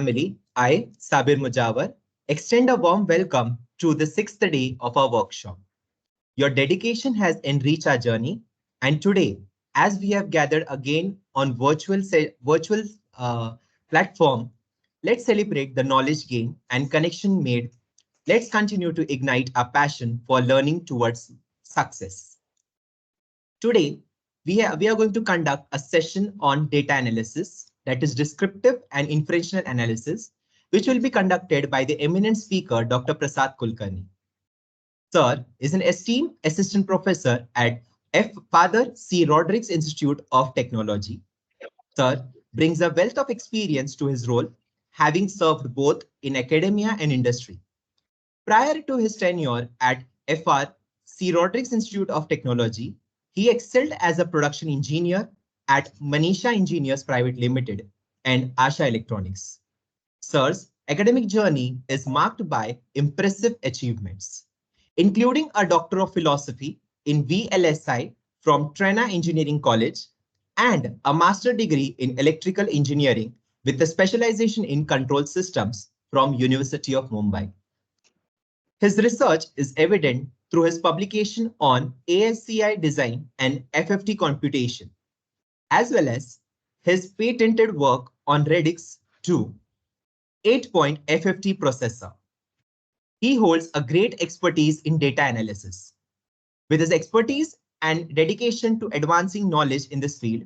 family, I, Sabir Mujawar, extend a warm welcome to the sixth day of our workshop. Your dedication has enriched our journey, and today, as we have gathered again on virtual platform, let's celebrate the knowledge gain and connection made. Let's continue to ignite our passion for learning towards success. Today, we are going to conduct a session on data analysis, that is descriptive and inferential analysis, which will be conducted by the eminent speaker, Dr. Prasad Kulkarni. Sir is an esteemed assistant professor at Father C. Rodrigues Institute of Technology. Sir brings a wealth of experience to his role, having served both in academia and industry. Prior to his tenure at FR C. Rodrigues Institute of Technology, he excelled as a production engineer at Manisha Engineers Private Limited and Asha Electronics. Sir's academic journey is marked by impressive achievements, including a Doctor of Philosophy in VLSI from Trena Engineering College and a master degree in electrical engineering with a specialization in control systems from University of Mumbai. His research is evident through his publication on ASCI design and FFT computation, as well as his patented work on Redix 2 8-point FFT processor. He holds a great expertise in data analysis. With his expertise and dedication to advancing knowledge in this field,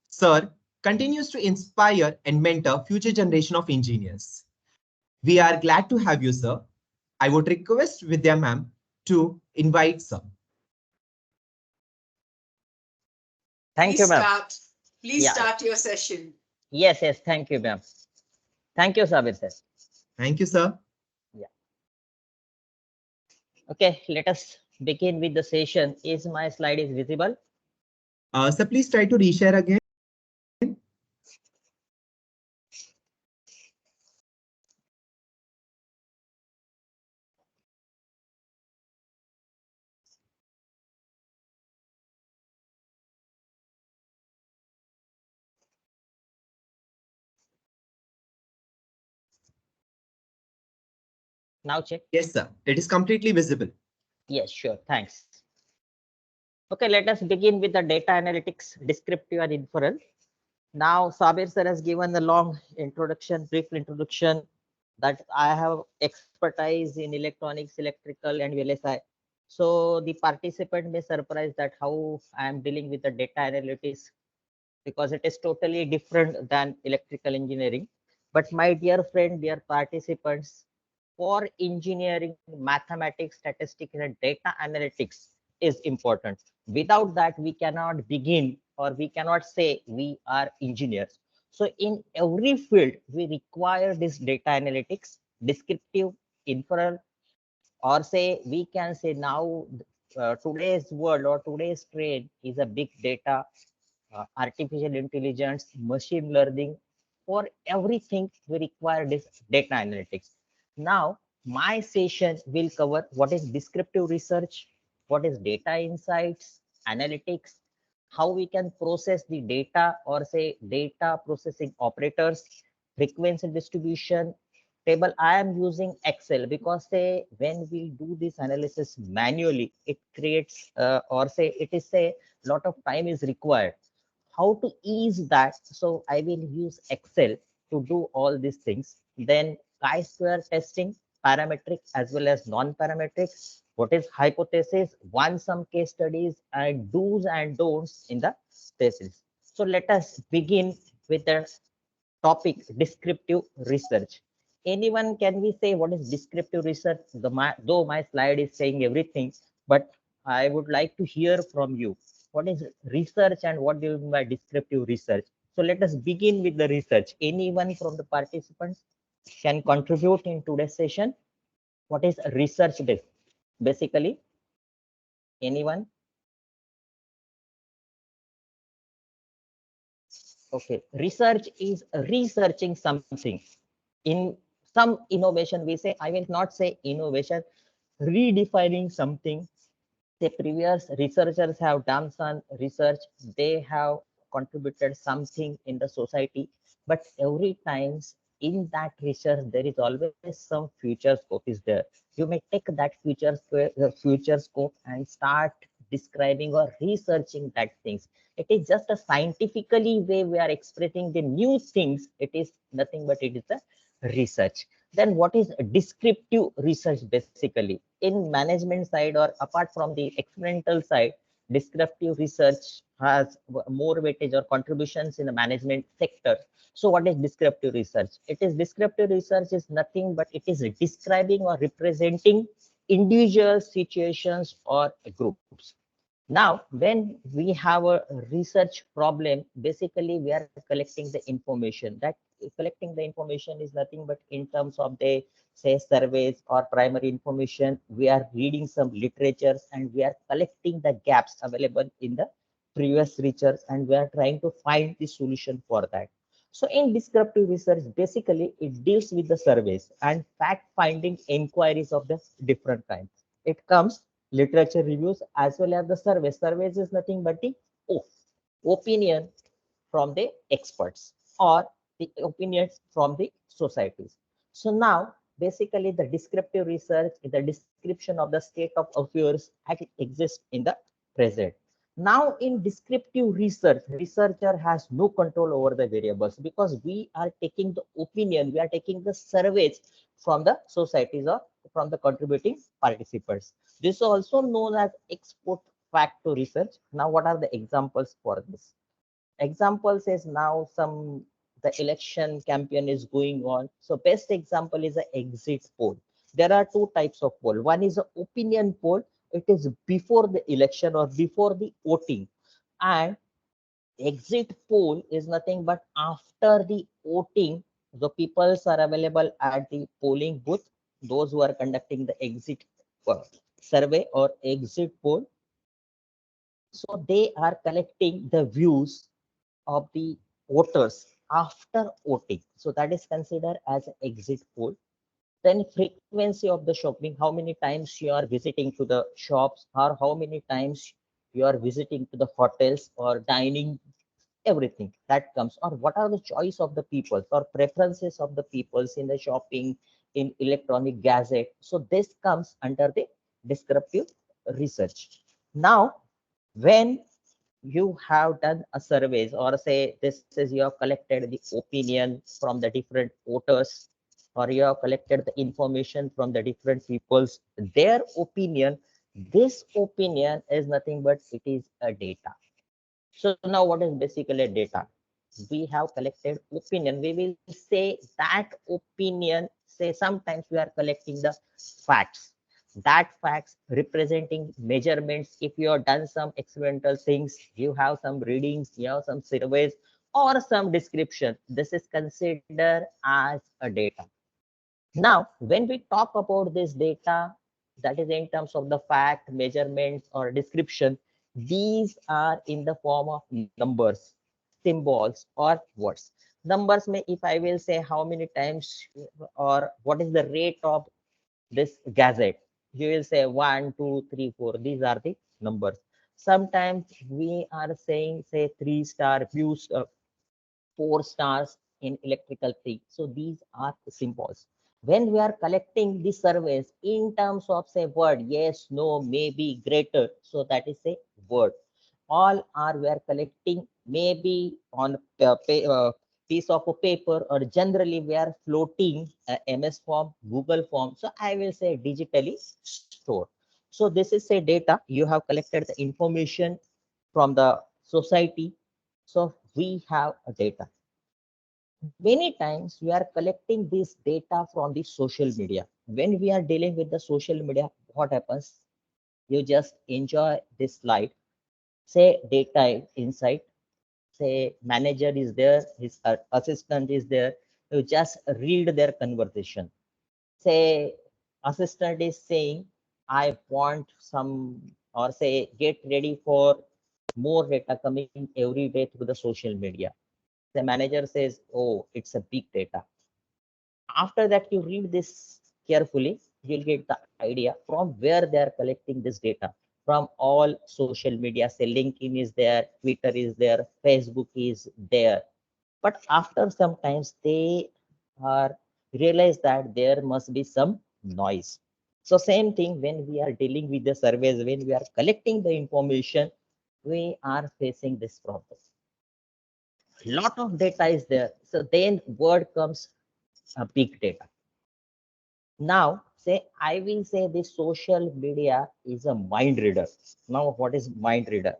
Sir continues to inspire and mentor future generation of engineers. We are glad to have you, sir. I would request Vidya ma'am to invite sir. Thank you, ma'am. Please start your session. Yes, thank you, ma'am. Thank you, Sabir sir. Thank you, sir. Yeah. Okay, let us begin with the session. Is my slide is visible? Sir, please try to reshare again. Now check. Yes, sir. It is completely visible. Yes, sure. Thanks. Okay, let us begin with the data analytics, descriptive and inferential. Now, Sabir sir has given a long introduction, brief introduction that I have expertise in electronics, electrical, and VLSI. So the participant may surprise that how I am dealing with the data analytics because it is totally different than electrical engineering. But my dear friend, dear participants, for engineering, mathematics, statistics, and data analytics is important. Without that, we cannot begin or we cannot say we are engineers. So in every field, we require this data analytics, descriptive, inferential, or say we can say now today's world or today's trend is a big data, artificial intelligence, machine learning. For everything, we require this data analytics. Now, my session will cover what is descriptive research, what is data insights, analytics, how we can process the data or say data processing operators, frequency distribution, table. I am using Excel because say when we do this analysis manually, it creates or say it is a lot of time is required. How to ease that? So I will use Excel to do all these things. Then chi-square testing, parametric as well as non-parametric. What is hypothesis? One some case studies and do's and don'ts in the thesis. So let us begin with the topic descriptive research. Anyone can we say what is descriptive research? Though my slide is saying everything, but I would like to hear from you. What is research and what do you mean by descriptive research? So let us begin with the research. Anyone from the participants can contribute in today's session. What is research basically? Anyone? Okay, research is researching something. In some innovation, we say, I will not say innovation, redefining something. The previous researchers have done some research, they have contributed something in the society, but every times in that research, there is always some future scope is there. You may take that future scope and start describing or researching that things. It is just a scientifically way we are expressing the new things. It is nothing but it is a research. Then what is descriptive research basically? In management side or apart from the experimental side, descriptive research has more weightage or contributions in the management sector. So what is descriptive research? It is descriptive research is nothing but it is describing or representing individual situations or groups. Now, when we have a research problem, basically we are collecting the information. That collecting the information is nothing but in terms of the say surveys or primary information. We are reading some literatures and we are collecting the gaps available in the previous research and we are trying to find the solution for that. So in descriptive research, basically it deals with the surveys and fact-finding inquiries of the different kinds. It comes literature reviews as well as the surveys. Surveys is nothing but the opinion from the experts or the opinions from the societies. So now basically the descriptive research is the description of the state of affairs as it exists in the present. Now in descriptive research, researcher has no control over the variables because we are taking the opinion, we are taking the surveys from the societies or from the contributing participants. This is also known as export fact to research. Now what are the examples for this? Examples is now the election campaign is going on. So best example is an exit poll. There are two types of poll. One is an opinion poll. It is before the election or before the voting. And exit poll is nothing but after the voting, the peoples are available at the polling booth. Those who are conducting the exit survey or exit poll. So they are collecting the views of the voters after voting. So that is considered as an exit poll. Then frequency of the shopping, how many times you are visiting to the shops or how many times you are visiting to the hotels or dining, everything that comes. Or what are the choice of the people or preferences of the peoples in the shopping, in electronic gadget. So this comes under the descriptive research. Now, when you have done a surveys or say this is you have collected the opinion from the different voters or you have collected the information from the different people's their opinion, this opinion is nothing but it is a data. So now what is basically data? We have collected opinion. We will say that opinion, say sometimes we are collecting the facts. That facts representing measurements. If you have done some experimental things, you have some readings, you have some surveys or some description. This is considered as a data. Now, when we talk about this data, that is in terms of the fact, measurements, or description, these are in the form of numbers, symbols, or words. Numbers may, if I will say how many times or what is the rate of this gazette, you will say 1, 2, 3, 4. These are the numbers. Sometimes we are saying, say, 3-star views, 4 stars in electrical thing. So these are symbols. When we are collecting the surveys in terms of say word, yes, no, maybe, greater. So that is a word. All are we are collecting maybe on piece of a paper or generally we are floating MS form, Google form. So I will say digitally stored. So this is a data. You have collected the information from the society. So we have a data. Many times we are collecting this data from the social media. When we are dealing with the social media, what happens? You just enjoy this slide, say data insight, say manager is there, his assistant is there, you just read their conversation. Say assistant is saying, I want some, or say get ready for more data coming every day through the social media. The manager says, oh, it's a big data. After that, you read this carefully, you'll get the idea from where they are collecting this data. From all social media, say LinkedIn is there, Twitter is there, Facebook is there. But after sometimes they or realize that there must be some noise. So same thing when we are dealing with the surveys, when we are collecting the information, we are facing this problem. Lot of data is there. So then word comes big data. Now, say I will say this social media is a mind reader. Now, what is mind reader?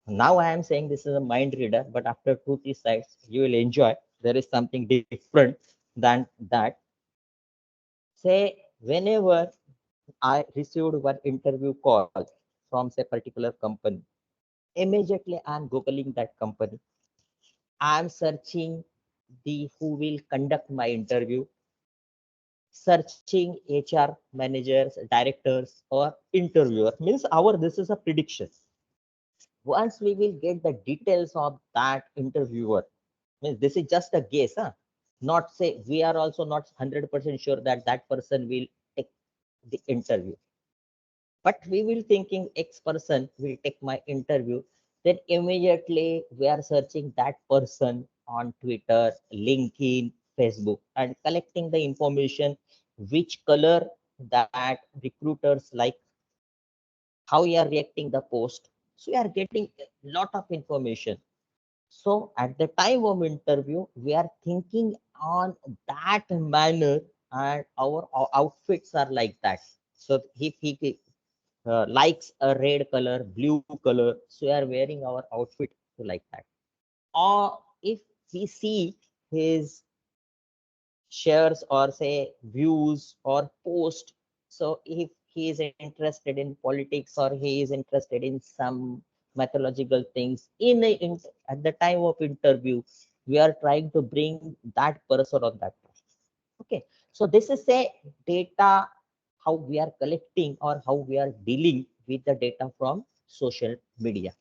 Now I am saying this is a mind reader, but after 2-3 slides, you will enjoy. There is something different than that. Say whenever I received one interview call from say particular company, immediately I am googling that company. I am searching the who will conduct my interview, searching HR managers, directors, or interviewer. Means our this is a prediction. Once we will get the details of that interviewer, means this is just a guess, huh? Not say we are also not 100% sure that that person will take the interview, but we will thinking X person will take my interview. Then immediately we are searching that person on Twitter, LinkedIn, Facebook, and collecting the information, which color that recruiters like, how you are reacting the post. So we are getting a lot of information. So at the time of interview, we are thinking on that manner, and our outfits are like that. So if he likes a red color, blue color, so we are wearing our outfit like that. Or if we see his shares or say views or post, so if he is interested in politics or he is interested in some methodological things at the time of interview, we are trying to bring that person on that. Okay, so this is a data, how we are collecting or how we are dealing with the data from social media.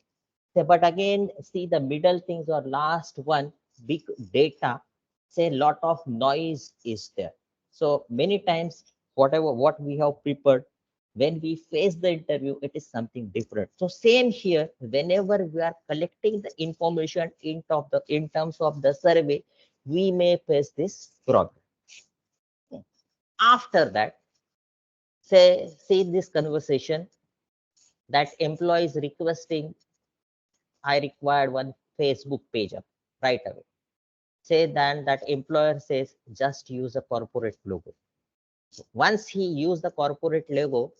Say, but again, see the middle things or last one, big data, say lot of noise is there. So many times, whatever what we have prepared, when we face the interview, it is something different. So same here, whenever we are collecting the information in terms of the survey, we may face this problem. After that, say see this conversation that employees requesting, I required one Facebook page up right away. Say then that employer says just use a corporate logo. Once he use the corporate logo,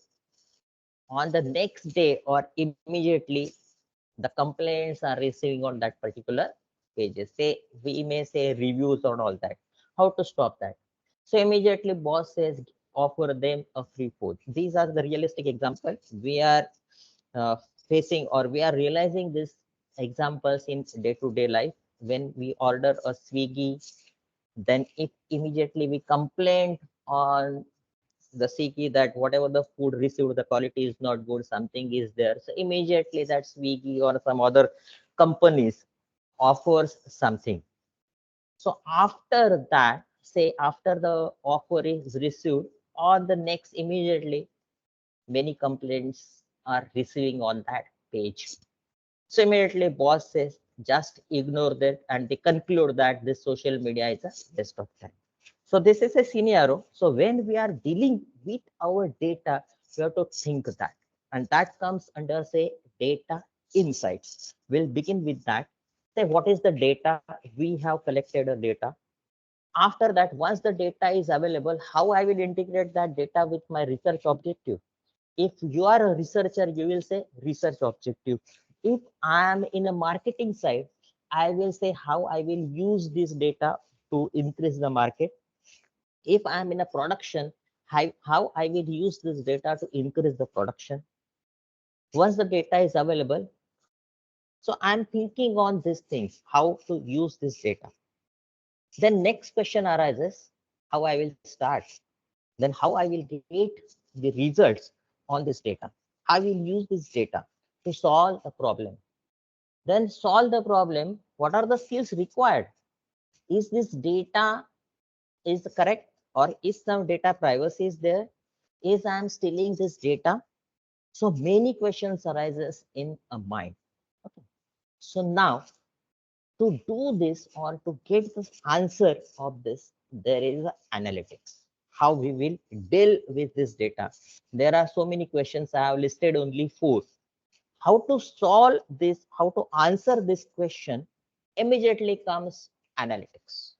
on the next day or immediately the complaints are receiving on that particular pages. Say we may say reviews on all that. How to stop that? So immediately boss says offer them a free food. These are the realistic examples we are uh, facing, or we are realizing this examples in day-to-day life. When we order a Swiggy, then if immediately we complain on the Swiggy that whatever the food received, the quality is not good, something is there. So immediately that Swiggy or some other companies offers something. So after that, say after the offer is received, on the next immediately many complaints are receiving on that page. So immediately boss says just ignore that, and they conclude that this social media is a waste of time. So this is a scenario. So when we are dealing with our data, we have to think that, and that comes under say data insights. We'll begin with that. Say what is the data? We have collected a data. After that, once the data is available, how I will integrate that data with my research objective? If you are a researcher, you will say research objective. If I am in a marketing side, I will say how I will use this data to increase the market. If I am in a production, how I will use this data to increase the production. Once the data is available, so I'm thinking on these things, how to use this data. Then next question arises, how I will start. Then how I will get the results on this data. I will use this data to solve the problem. Then solve the problem. What are the skills required? Is this data is correct, or is some data privacy is there? Is I am stealing this data? So many questions arises in a mind. Okay. So now to do this or to get the answer of this, there is analytics. How we will deal with this data. There are so many questions. I have listed only 4. How to solve this, how to answer this question, immediately comes analytics.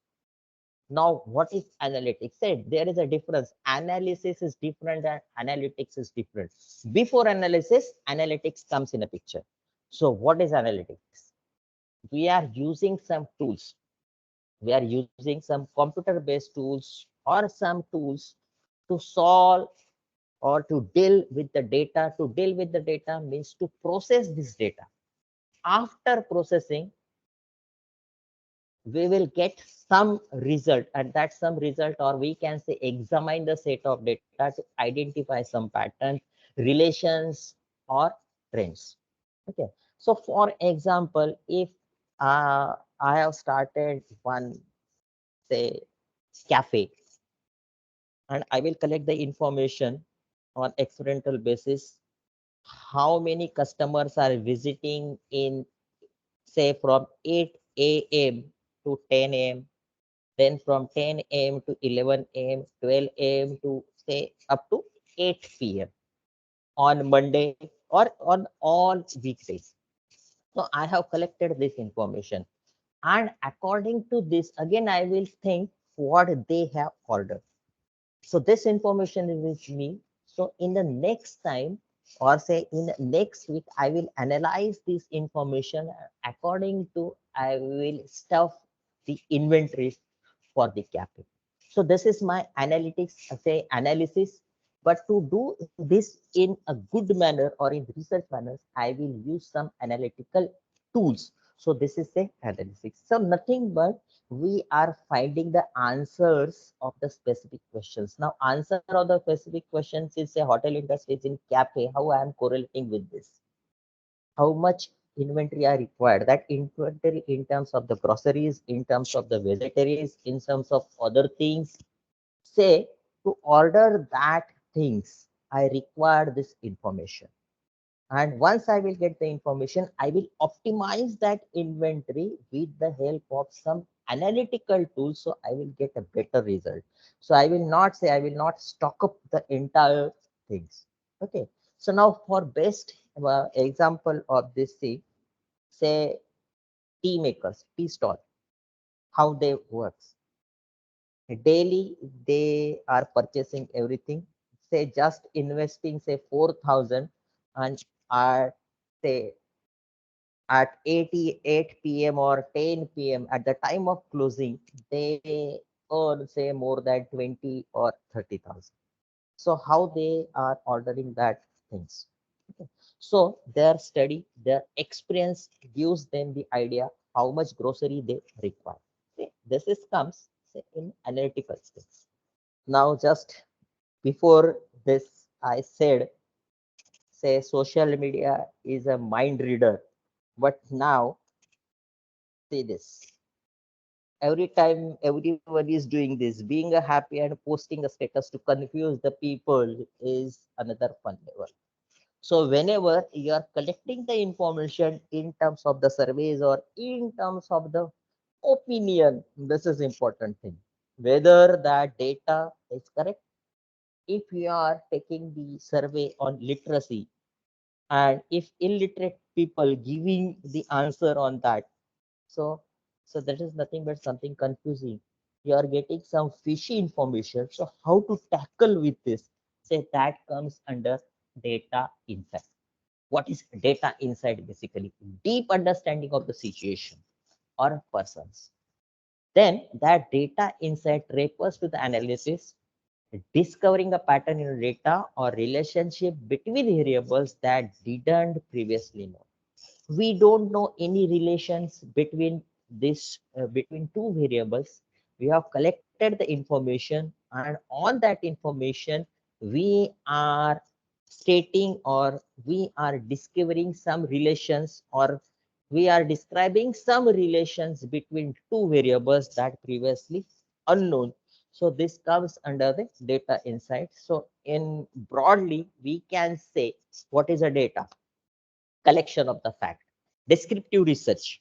Now, what is analytics? Say there is a difference. Analysis is different and analytics is different. Before analysis, analytics comes in a picture. So what is analytics? We are using some tools. We are using some computer-based tools or some tools to solve or to deal with the data. To deal with the data means to process this data. After processing, we will get some result, and that some result, or we can say examine the set of data to identify some patterns, relations, or trends. Okay, so for example, if I have started one, say, cafe, and I will collect the information on experimental basis, how many customers are visiting in, say, from 8 a.m. to 10 a.m., then from 10 a.m. to 11 a.m., 12 a.m. to, say, up to 8 p.m. on Monday or on all weekdays. So I have collected this information, and according to this, again, I will think what they have ordered. So this information is with me. So in the next time, or say in the next week, I will analyze this information. According to, I will stuff the inventories for the cafe. So this is my analytics, say analysis. But to do this in a good manner or in research manner, I will use some analytical tools. So this is the analytics. So nothing but we are finding the answers of the specific questions. Now, answer of the specific questions is a hotel industry is in cafe. How I am correlating with this? How much inventory are required? That inventory in terms of the groceries, in terms of the vegetables, in terms of other things. Say to order that things, I require this information. And once I will get the information, I will optimize that inventory with the help of some analytical tools. So I will get a better result. So I will not say I will not stock up the entire things. Okay. So now for best example of this, say tea makers, tea stall, how they works. Daily they are purchasing everything. Say just investing say 4,000, and are say at 88 p.m. or 10 p.m. at the time of closing, they earn say more than 20 or 30,000. So how they are ordering that things? Okay. So their study, their experience gives them the idea how much grocery they require. Okay. This is comes say, in analytical skills. Now just before this, I said say social media is a mind reader, but now see this. Every time everyone is doing this, being a happy and posting a status to confuse the people is another fun level. So whenever you are collecting the information in terms of the surveys or in terms of the opinion, this is important thing. Whether that data is correct. If you are taking the survey on literacy, and if illiterate people giving the answer on that, so that is nothing but something confusing. You are getting some fishy information. So how to tackle with this? Say that comes under data insight. What is data insight? Basically, deep understanding of the situation or persons. Then that data insight refers to the analysis, discovering a pattern in data or relationship between variables that didn't previously know. We don't know any relations between this between two variables. We have collected the information, and on that information we are stating or we are discovering some relations, or we are describing some relations between two variables that previously unknown. So this comes under the data insight. So in broadly we can say what is a data? Collection of the fact. Descriptive research,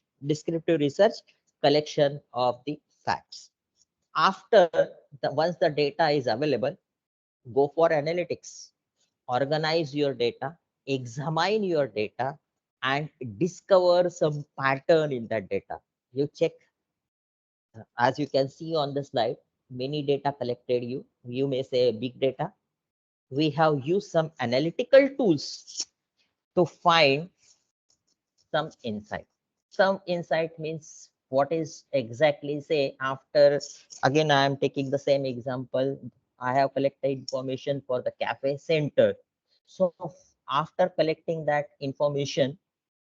collection of the facts. After once the data is available, go for analytics, organize your data, examine your data, and discover some pattern in that data. You check, as you can see on the slide, many data collected. You may say big data. We have used some analytical tools to find some insight. Some insight means what is exactly, say, after, again I am taking the same example, I have collected information for the cafe center. So after collecting that information,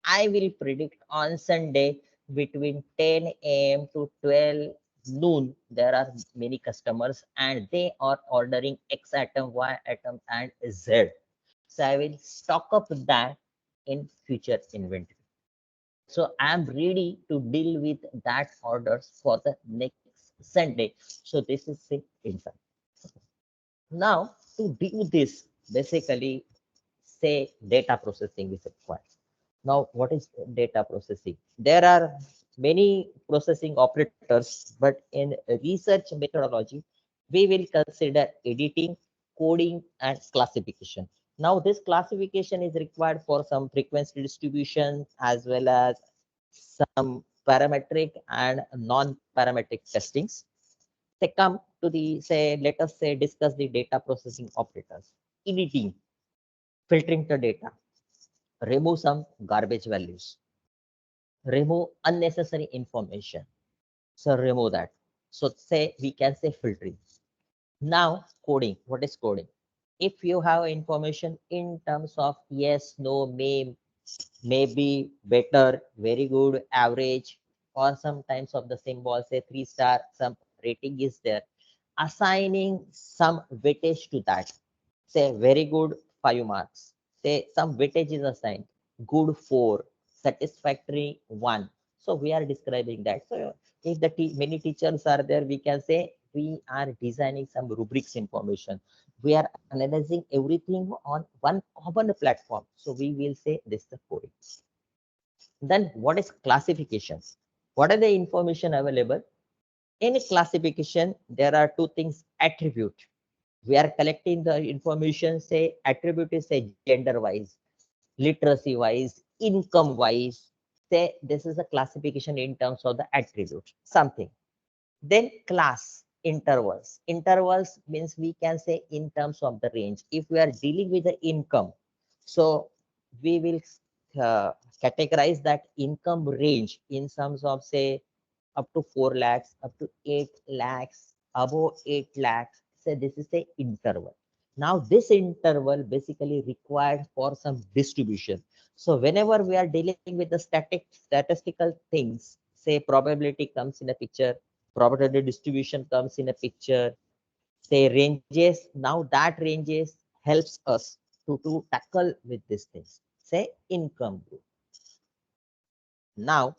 I will predict on Sunday between 10 a.m. to 12 noon, there are many customers and they are ordering X item, Y item, and Z. So I will stock up that in future inventory. So I'm ready to deal with that orders for the next Sunday. So this is the insight. Now to do this, basically say data processing is required. Now, what is data processing? There are many processing operators, but in research methodology, we will consider editing, coding, and classification. Now, this classification is required for some frequency distribution as well as some parametric and non-parametric testings. They come to the, say, let us say, discuss the data processing operators. Editing, filtering the data, remove some garbage values, remove unnecessary information. So remove that. So say we can say filtering. Now coding. What is coding? If you have information in terms of yes, no, maybe, better, very good, average, or sometimes of the symbol, say 3-star, some rating is there, assigning some weightage to that. Say very good, 5 marks. Say some weightage is assigned, good 4, satisfactory 1. So we are describing that. So if the many teachers are there, we can say we are designing some rubrics information. We are analyzing everything on one common platform. So we will say this is the coding. Then what is classification? What are the information available? In classification, there are two things: attribute. We are collecting the information, say attribute is say gender wise, literacy wise, income wise. Say this is a classification in terms of the attribute, something. Then class, intervals. Intervals means we can say in terms of the range. If we are dealing with the income, so we will categorize that income range in terms of say up to 4 lakhs, up to 8 lakhs, above 8 lakhs. Say this is the interval. Now this interval basically required for some distribution. So whenever we are dealing with the statistical things, say probability comes in a picture, probability distribution comes in a picture, say ranges. Now that ranges helps us to tackle with these things. Say income group. Now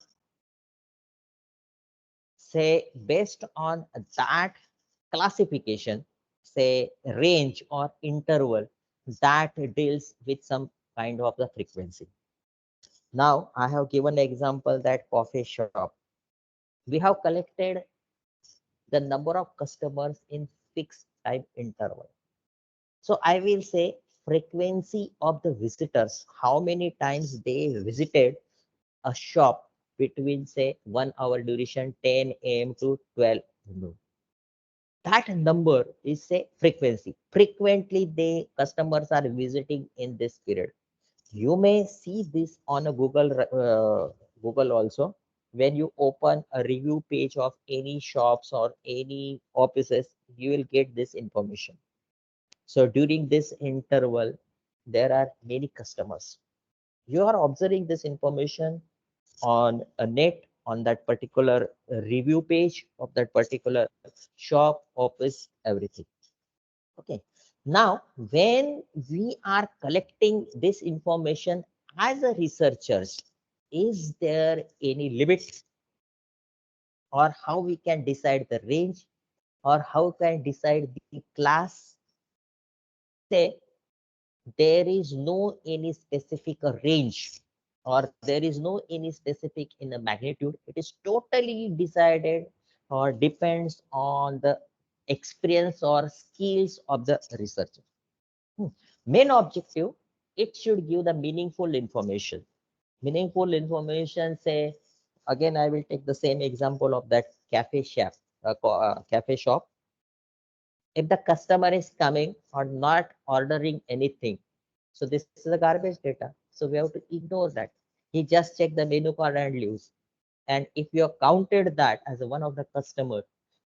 say based on that classification, say range or interval, that deals with some kind of the frequency. Now I have given an example that coffee shop. We have collected the number of customers in fixed time interval. So I will say frequency of the visitors, how many times they visited a shop between say 1 hour duration 10 a.m. to 12 noon. That number is say frequency. Frequently the customers are visiting in this period. You may see this on a Google also. When you open a review page of any shops or any offices, you will get this information. So during this interval, there are many customers. You are observing this information on a net, on that particular review page of that particular shop, office, everything. Okay. Now, when we are collecting this information as a researchers, is there any limit, or how we can decide the range, or how can decide the class? Say there is no any specific range, or there is no any specific in the magnitude. It is totally decided or depends on the experience or skills of the researcher. Hmm. Main objective, it should give the meaningful information. Meaningful information, say, again, I will take the same example of that cafe shop. If the customer is coming or not ordering anything, so this is a garbage data. So we have to ignore that. He just check the menu card and leaves. And if you have counted that as one of the customer,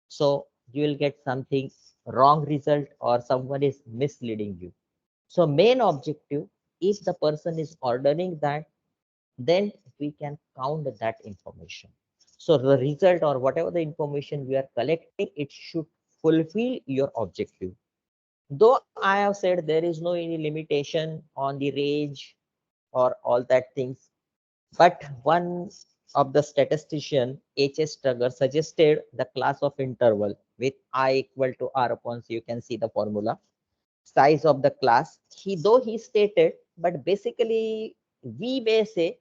so you will get something wrong result or someone is misleading you. So main objective, if the person is ordering that, then we can count that information. So the result or whatever the information we are collecting, it should fulfill your objective. Though I have said there is no any limitation on the range or all that things, but one of the statistician, H.S. Trugger, suggested the class of interval with I equal to R upon C. You can see the formula. Size of the class. Though he stated, but basically we may say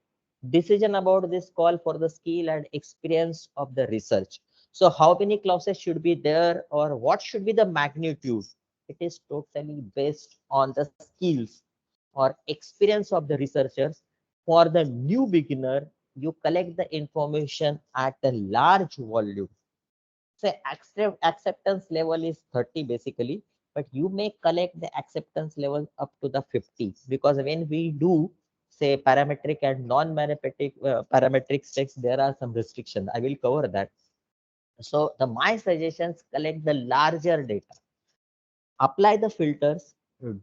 decision about this call for the skill and experience of the research. So how many clauses should be there or what should be the magnitude? It is totally based on the skills or experience of the researchers. For the new beginner, you collect the information at a large volume. Say acceptance level is 30 basically, but you may collect the acceptance level up to the 50, because when we do say parametric and non-parametric parametric checks, there are some restrictions. I will cover that. So the my suggestions, collect the larger data, apply the filters,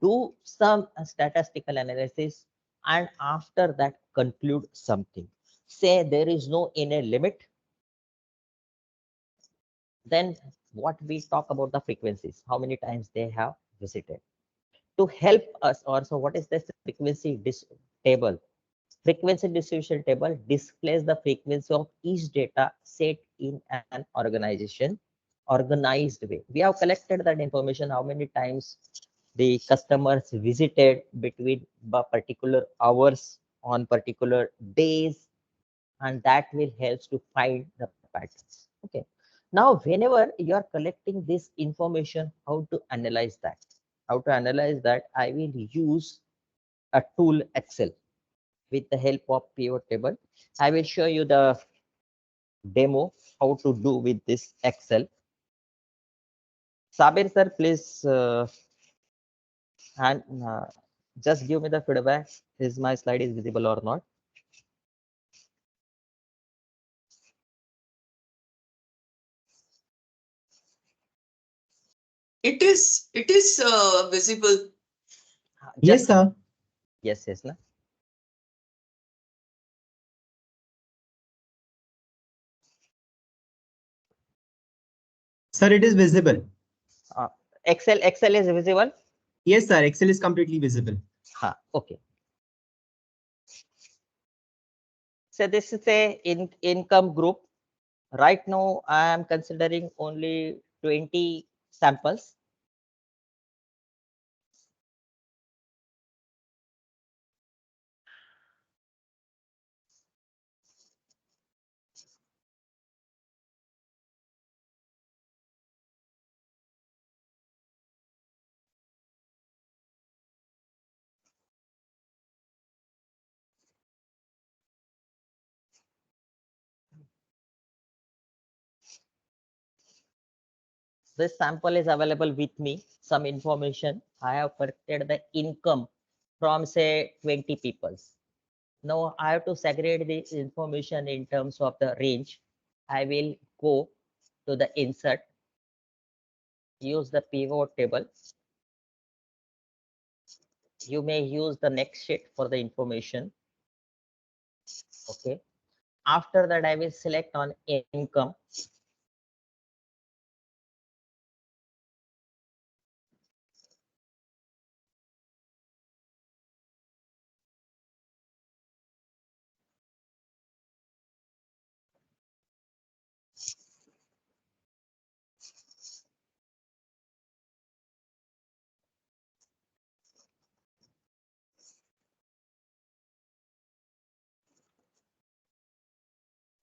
do some statistical analysis, and after that conclude something. Say there is no inner limit, then what we talk about the frequencies, how many times they have visited. To help us also, what is this table? Frequency distribution table displays the frequency of each data set in an organized way. We have collected that information, how many times the customers visited between particular hours on particular days, and that will help to find the patterns. Okay. Now, whenever you are collecting this information, how to analyze that? How to analyze that? I will use a tool Excel with the help of pivot table. I will show you the demo how to do with this Excel. Sabir sir, please and just give me the feedback. Is my slide is visible or not? It is visible. Yes, sir. Yes. Na? Sir, it is visible. Excel is visible. Yes, sir. Excel is completely visible. Okay. So this is a income group. Right now, I am considering only 20 samples. This sample is available with me. Some information I have collected the income from say 20 people. Now I have to segregate this information in terms of the range. I will go to the insert, use the pivot table. You may use the next sheet for the information. Okay. After that, I will select on income.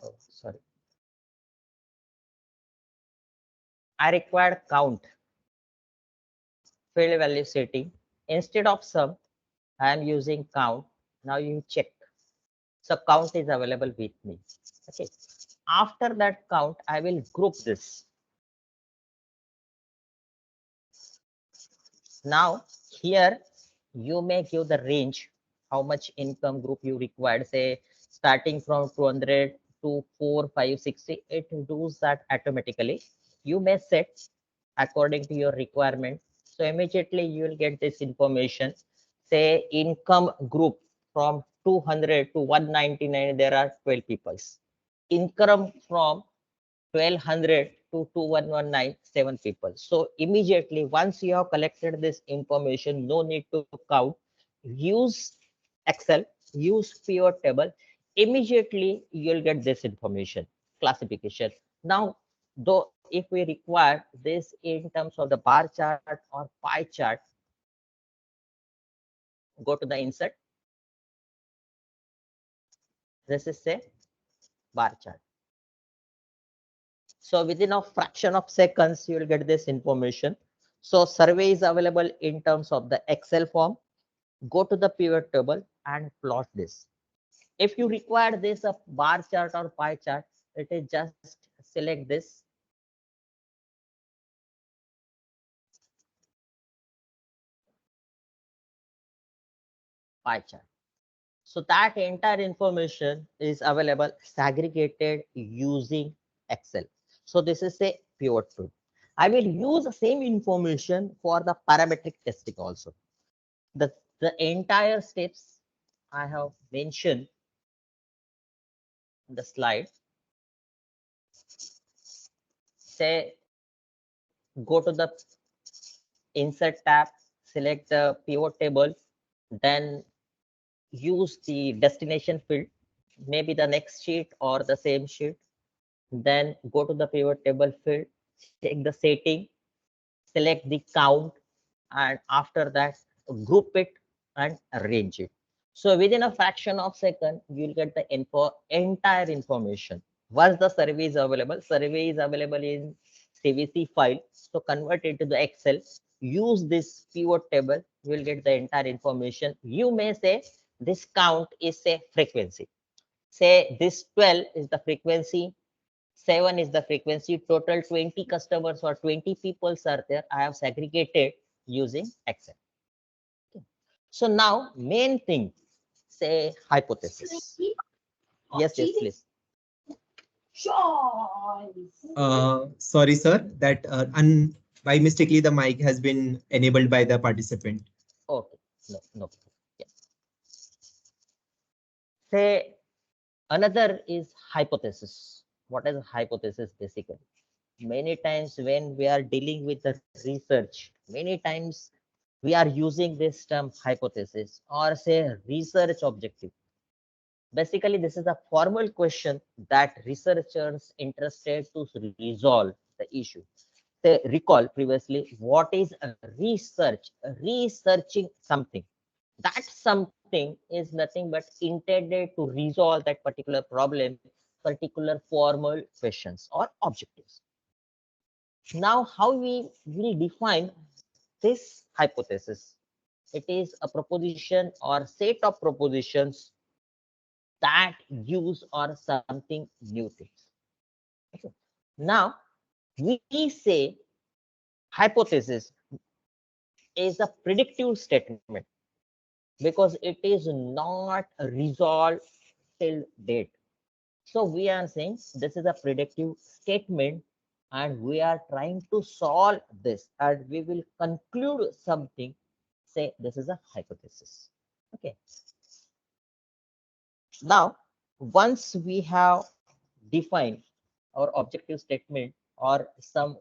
Oh, sorry. I required count field value setting. Instead of sum, I am using count. Now you check. So count is available with me. Okay. After that count, I will group this. Now here you may give the range, how much income group you required, say starting from 200 to 4, 5, 60, it does that automatically. You may set according to your requirement. So immediately you will get this information. Say income group from 200 to 199, there are 12 people. Income from 1200 to 2119, 7 people. So immediately once you have collected this information, no need to count, use Excel, use pivot table, immediately you'll get this information classification. Now though if we require this in terms of the bar chart or pie chart, go to the insert. This is a bar chart. So within a fraction of seconds, you will get this information. So survey is available in terms of the Excel form. Go to the pivot table and plot this. If you require this a bar chart or pie chart, it is just select this. Pie chart. So that entire information is available segregated using Excel. So this is a pivot tool. I will use the same information for the parametric testing also. The entire steps I have mentioned in the slide. Say go to the insert tab, select the pivot table, then use the destination field, maybe the next sheet or the same sheet. Then go to the pivot table field, check the setting, select the count, and after that group it and arrange it. So within a fraction of second, you'll get the entire information. Once the survey is available in CVC file. So convert it to the Excel. Use this pivot table. You will get the entire information. You may say this count is a frequency. Say this 12 is the frequency. 7 is the frequency. Total 20 customers or 20 people are there. I have segregated using Excel. Okay. So now main thing, say hypothesis. Yes, please. Sorry, sir, that by mistakenly the mic has been enabled by the participant. Okay, no. Yeah. Say another is hypothesis. What is a hypothesis basically? Many times when we are dealing with the research, many times we are using this term hypothesis or say research objective. Basically, this is a formal question that researchers interested to resolve the issue. They recall previously what is a research, researching something. That something is nothing but intended to resolve that particular problem, particular formal questions or objectives. Now, how we will define this hypothesis? It is a proposition or set of propositions that use or something new things. Okay. Now, we say hypothesis is a predictive statement because it is not resolved till date. So we are saying this is a predictive statement and we are trying to solve this and we will conclude something. Say this is a hypothesis. Okay. Now, once we have defined our objective statement or some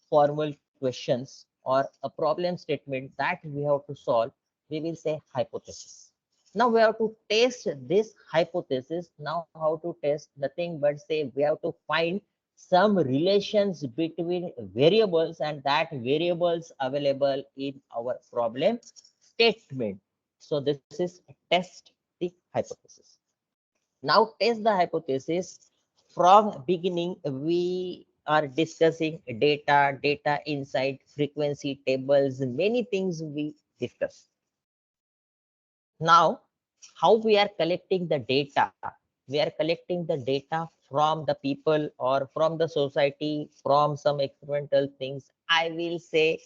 formal questions or a problem statement that we have to solve, we will say hypothesis. Now we have to test this hypothesis. Now how to test? Nothing but say we have to find some relations between variables and that variables available in our problem statement. So this is test the hypothesis. Now test the hypothesis. From beginning, we are discussing data, data insight, frequency tables, many things we discuss. Now, how we are collecting the data? We are collecting the data from the people or from the society, from some experimental things. I will say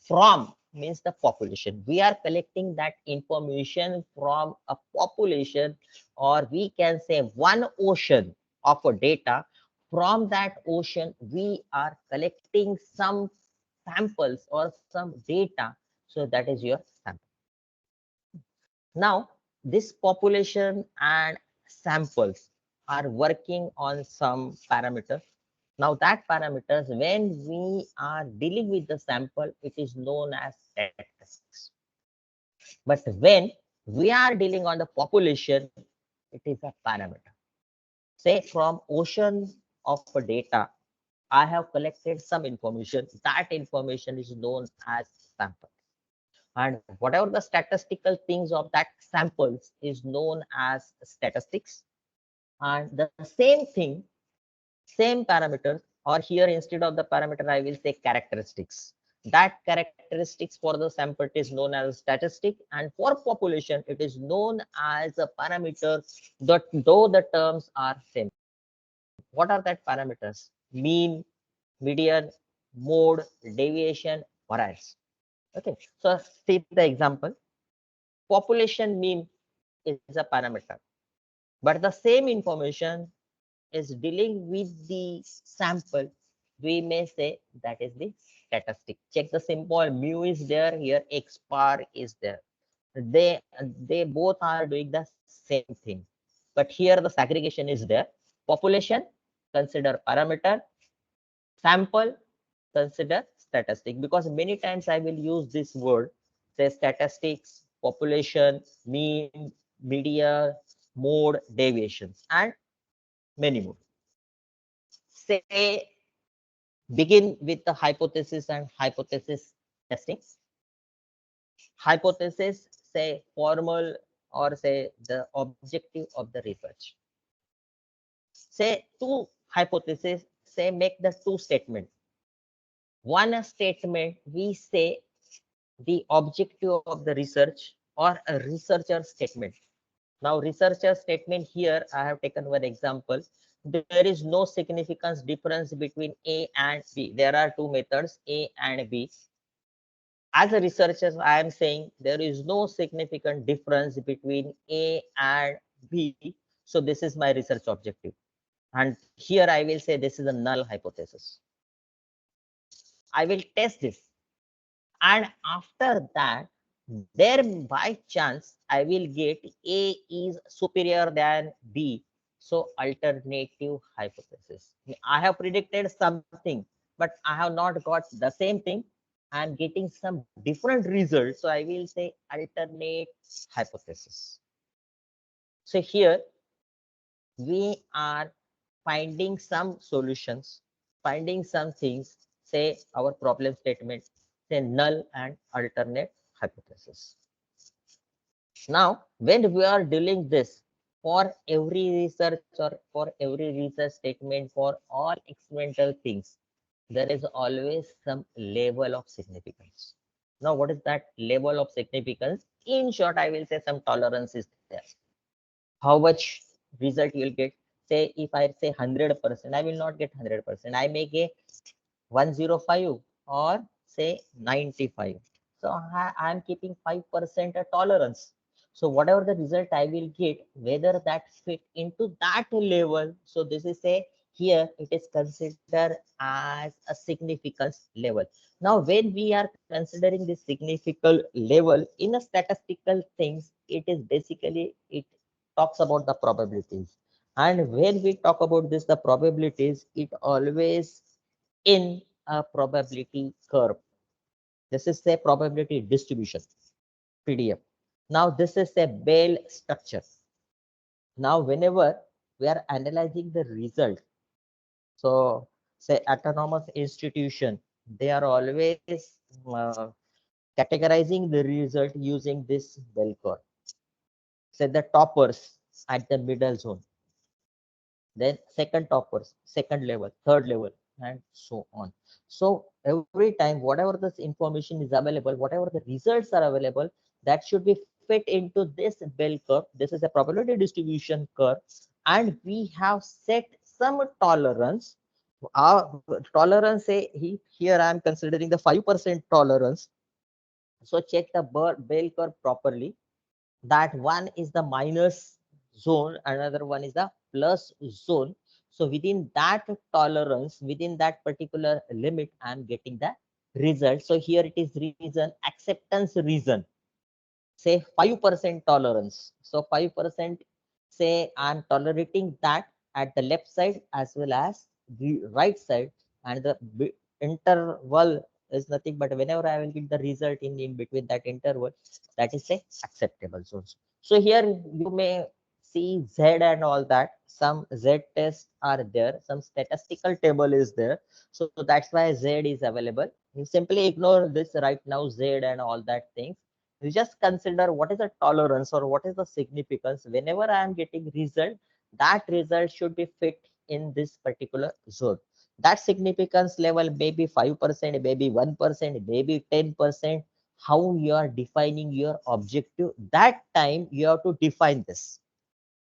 from means the population. We are collecting that information from a population, or we can say one ocean of a data. From that ocean, we are collecting some samples or some data. So that is your sample. Now, this population and samples are working on some parameters. Now, that parameters, when we are dealing with the sample, it is known as statistics. But when we are dealing on the population, it is a parameter. Say from ocean of data, I have collected some information. That information is known as sample. And whatever the statistical things of that samples is known as statistics. And the same thing, same parameters, or here instead of the parameter I will say characteristics. That characteristics for the sample is known as statistic, and for population it is known as a parameter, that though the terms are same. What are that parameters? Mean, median, mode, deviation, variance. Okay, so see the example. Population mean is a parameter, but the same information is dealing with the sample. We may say that is the statistic. Check the symbol, mu is there, here x bar is there. They both are doing the same thing, but here the segregation is there. Population, consider parameter. Sample, consider statistic, because many times I will use this word, say statistics, population, mean, media, mode, deviations, and many more. Say begin with the hypothesis and hypothesis testing. Hypothesis, say formal or say the objective of the research. Say two hypotheses, say make the two statement. One statement we say the objective of the research, or a researcher statement. Now researcher statement, here I have taken one example. There is no significance difference between A and B. There are two methods, A and B. As a researcher, I am saying there is no significant difference between A and B. So this is my research objective. And here I will say this is a null hypothesis. I will test this. And after that, there by chance I will get A is superior than B. So alternative hypothesis. I have predicted something, but I have not got the same thing. I'm getting some different results. So I will say alternate hypothesis. So here we are finding some solutions, finding some things, say our problem statement, say null and alternate hypothesis. Now, when we are dealing this for every research or for every research statement, for all experimental things, there is always some level of significance. Now, what is that level of significance? In short, I will say some tolerance is there. How much result you will get? Say if I say 100%, I will not get 100%. I may get 105 or say 95. So I am keeping 5% a tolerance. So whatever the result I will get, whether that fit into that level. So this is a, here it is considered as a significance level. Now when we are considering this significant level in a statistical things, it is basically, it talks about the probabilities. And when we talk about this, the probabilities, it always in a probability curve. This is a probability distribution, PDF. Now this is a Bell structure. Now whenever we are analyzing the result, so say autonomous institution, they are always categorizing the result using this bell curve. Say the toppers at the middle zone, then second toppers, second level, third level, and so on. So every time, whatever this information is available, whatever the results are available, that should be fit into this bell curve. This is a probability distribution curve, and we have set some tolerance. Our tolerance, say here I am considering the 5% tolerance. So check the bell curve properly. That one is the minus zone, another one is the plus zone. So within that tolerance, within that particular limit, I'm getting the result. So here it is reason, acceptance reason, say 5% tolerance. So 5%, say I'm tolerating that at the left side as well as the right side, and the interval is nothing but whenever I will get the result in between that interval, that is a acceptable zones. So here you may see Z and all that. Some Z tests are there, some statistical table is there. So that's why Z is available. You simply ignore this right now, Z and all that things. You just consider what is the tolerance or what is the significance. Whenever I am getting result, that result should be fit in this particular zone. That significance level may be 5%, maybe 1%, maybe 10%. How you are defining your objective, that time you have to define this.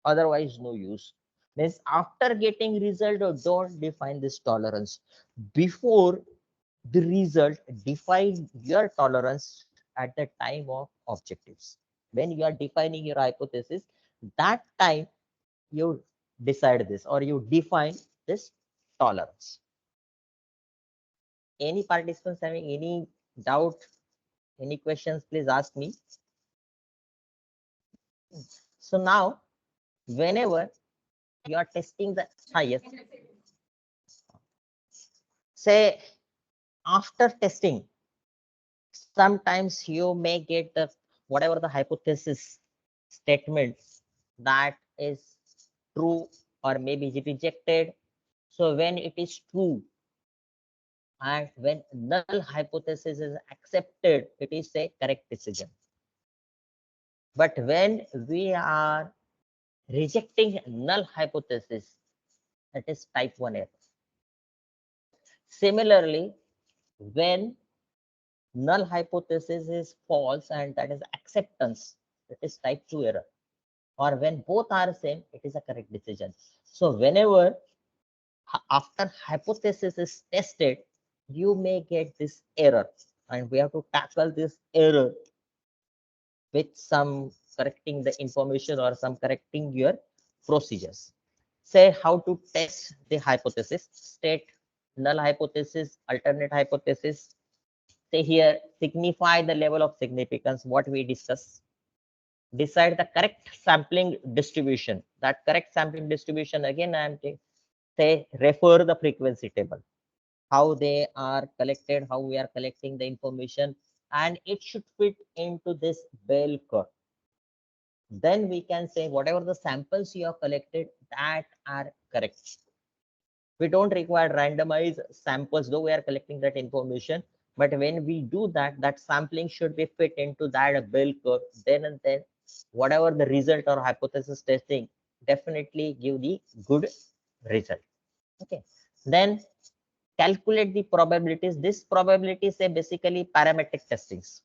Otherwise, no use. Means after getting result, don't define this tolerance. Before the result, define your tolerance at the time of objectives. When you are defining your hypothesis, that time you decide this or you define this tolerance. Any participants having any doubt, any questions, please ask me. So now, whenever you are testing the highest, say after testing, sometimes you may get the whatever the hypothesis statement that is true or maybe rejected. So when it is true and when null hypothesis is accepted, it is a correct decision. But when we are rejecting null hypothesis, that is type 1 error. Similarly, when null hypothesis is false and that is acceptance, it is type 2 error. Or when both are same, it is a correct decision. So whenever after hypothesis is tested, you may get this error, and we have to tackle this error with some correcting the information or some correcting your procedures. Say how to test the hypothesis, state null hypothesis, alternate hypothesis. Say here, signify the level of significance, what we discuss. Decide the correct sampling distribution. That correct sampling distribution, again, I am say refer the frequency table, how they are collected, how we are collecting the information, and it should fit into this bell curve. Then we can say whatever the samples you have collected that are correct. We don't require randomized samples, though we are collecting that information. But when we do that, that sampling should be fit into that bell curve. Then and then, whatever the result or hypothesis testing, definitely give the good result. Okay. Then calculate the probabilities. This probability say basically parametric testings.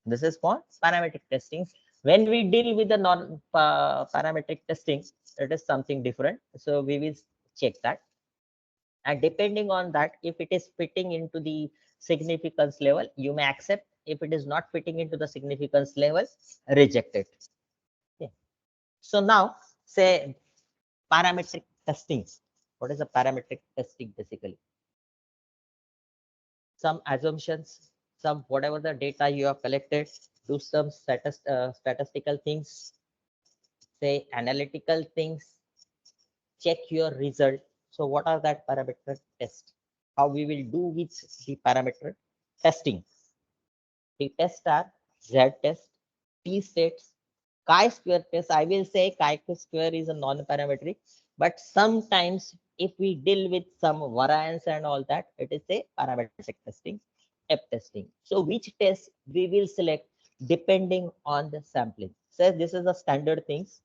This is for parametric testings. When we deal with the non parametric testing, it is something different. So we will check that. And depending on that, if it is fitting into the significance level, you may accept. If it is not fitting into the significance level, reject it. Okay. So now say parametric testing. What is a parametric testing basically? Some assumptions, some whatever the data you have collected, do some statistical things, say analytical things, check your result. So what are that parameter test? How we will do with the parameter testing? The tests are Z test, T sets, chi-square test. I will say chi-square is a non-parametric, but sometimes if we deal with some variance and all that, it is a parametric testing, F testing. So which test we will select depending on the sampling. So this is the standard things.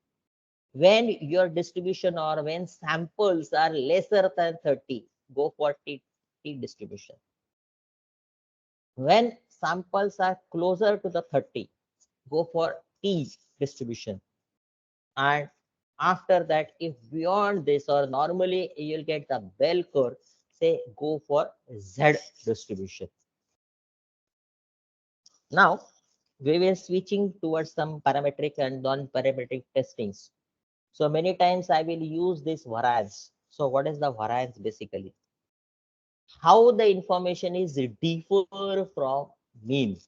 When your distribution or when samples are lesser than 30, go for T distribution. When samples are closer to the 30, go for T distribution. And after that, if beyond this, or normally you'll get the bell curve, say go for Z distribution. Now we will switching towards some parametric and non-parametric testings. So many times I will use this variance. So what is the variance basically? How the information is differ from mean.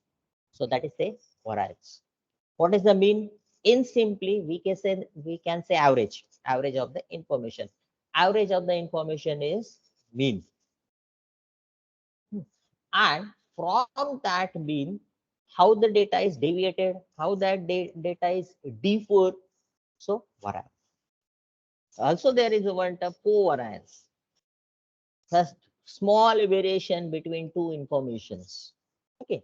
So that is the variance. What is the mean? In simply, we can say average of the information. Average of the information is mean. And from that mean, how the data is deviated, how that data is differ. So variance. Also, there is one term covariance. First, small variation between two informations. Okay.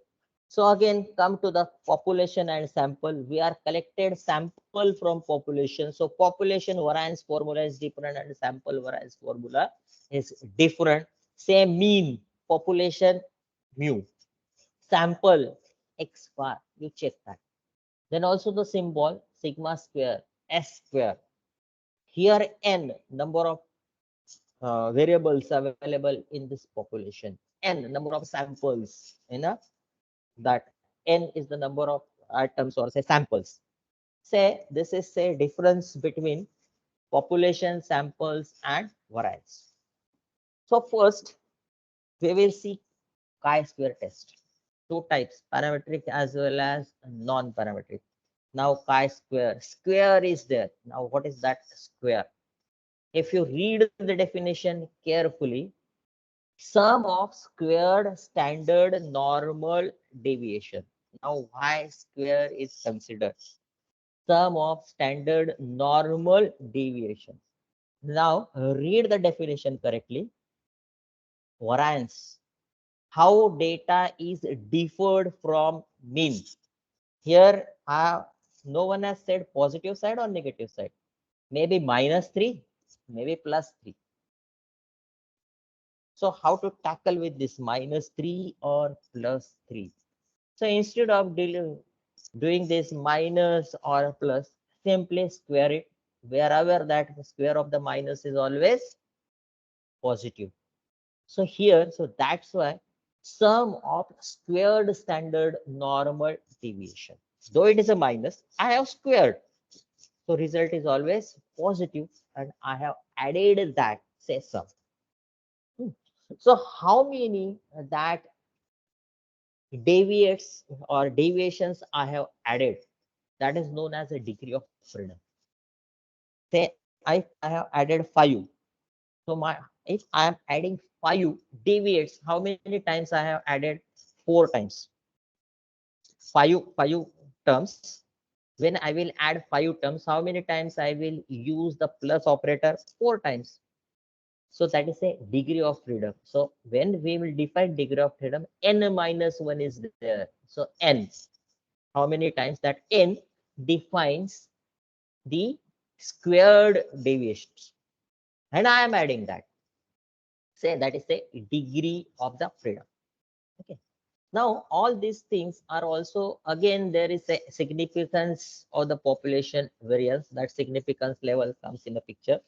So again, come to the population and sample. We are collected sample from population. So population variance formula is different and sample variance formula is different. Same mean, population mu, sample x bar. You check that. Then also the symbol sigma square, s square. Here n number of variables available in this population, n number of samples, that n is the number of atoms or say samples. Say this is say difference between population, samples and variance. So first we will see chi-square test. Two types, parametric as well as non-parametric. Now chi-square, square is there. Now what is that square? If you read the definition carefully, sum of squared standard normal deviation. Now why square is considered? Sum of standard normal deviation. Now read the definition correctly. Variance, how data is differed from mean. Here no one has said positive side or negative side. Maybe -3, maybe +3. So how to tackle with this -3 or +3? So instead of doing this minus or plus, simply square it. Wherever that the square of the minus is always positive. So here, so that's why sum of squared standard normal deviation. Though it is a minus, I have squared. So result is always positive and I have added that, say sum. So how many that deviates or deviations I have added, that is known as a degree of freedom. Say I have added 5. So if I am adding 5 deviates, how many times I have added? 4 times. 5 terms. When I will add 5 terms, how many times I will use the plus operator? 4 times. So that is a degree of freedom. So when we will define degree of freedom, n-1 is there. So n, how many times that n defines the squared deviations. And I am adding that. Say that is a degree of the freedom. Okay. Now all these things are also, again, there is a significance of the population variance. That significance level comes in the picture.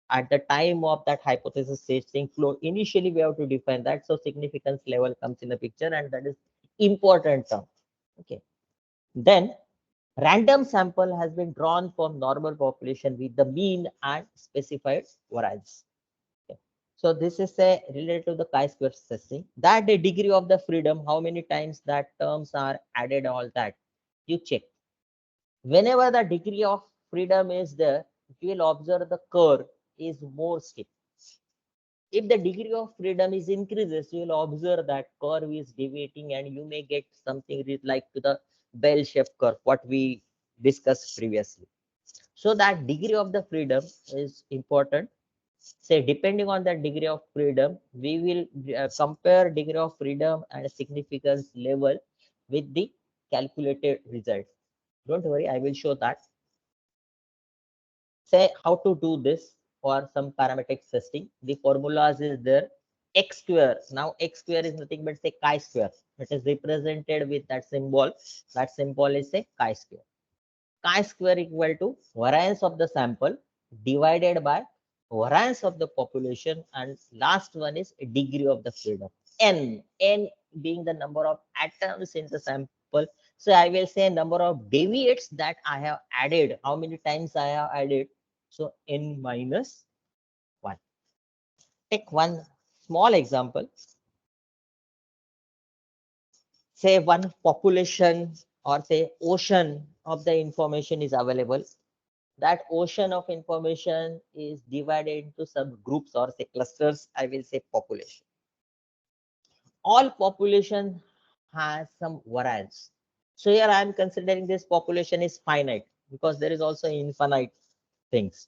At the time of that hypothesis testing flow, initially we have to define that. So significance level comes in the picture and that is important term. Okay. Then random sample has been drawn from normal population with the mean and specified variance. Okay. So this is a related to the chi-square testing. That the degree of the freedom, how many times that terms are added, all that you check. Whenever the degree of freedom is there, you will observe the curve is more steep. If the degree of freedom is increases, you will observe that curve is deviating and you may get something like to the bell-shaped curve, what we discussed previously. So that degree of the freedom is important. Say depending on the degree of freedom, we will compare degree of freedom and significance level with the calculated result. Don't worry, I will show that. Say how to do this. or some parametric testing. The formulas is there. X square. Now x square is nothing but say chi square. It is represented with that symbol. That symbol is say chi square. Chi square equal to variance of the sample divided by variance of the population, and last one is degree of the freedom. N being the number of atoms in the sample. So I will say number of deviates that I have added. How many times I have added? So n minus 1. Take one small example. Say one population or say ocean of the information is available. That ocean of information is divided into subgroups or say clusters. I will say population. All population has some variance. So here I am considering this population is finite because there is also infinite things.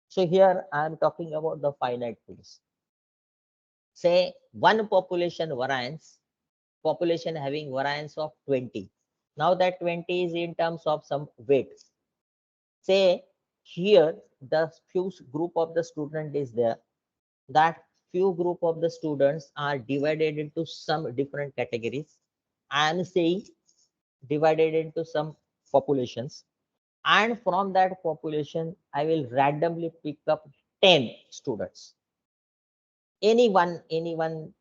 So here I am talking about the finite things. Say one population variance, population having variance of 20. Now that 20 is in terms of some weight. Say here the few group of the student is there. That few group of the students are divided into some different categories. I am saying divided into some populations, and from that population I will randomly pick up 10 students. Any one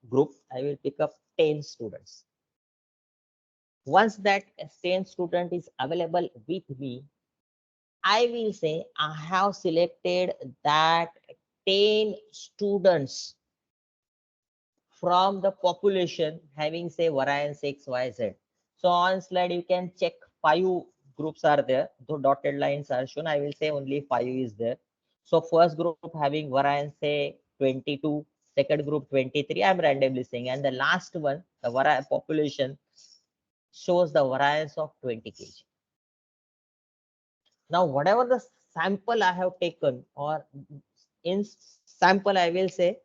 group I will pick up 10 students. Once that 10 student is available with me, I will say I have selected that 10 students from the population having say variance X, Y, Z. So on slide you can check 5 groups are there. The dotted lines are shown. I will say only 5 is there. So first group having variance say 22, second group 23. I'm randomly saying, and the last one, the variance population shows the variance of 20 kg. Now whatever the sample I have taken, or in sample I will say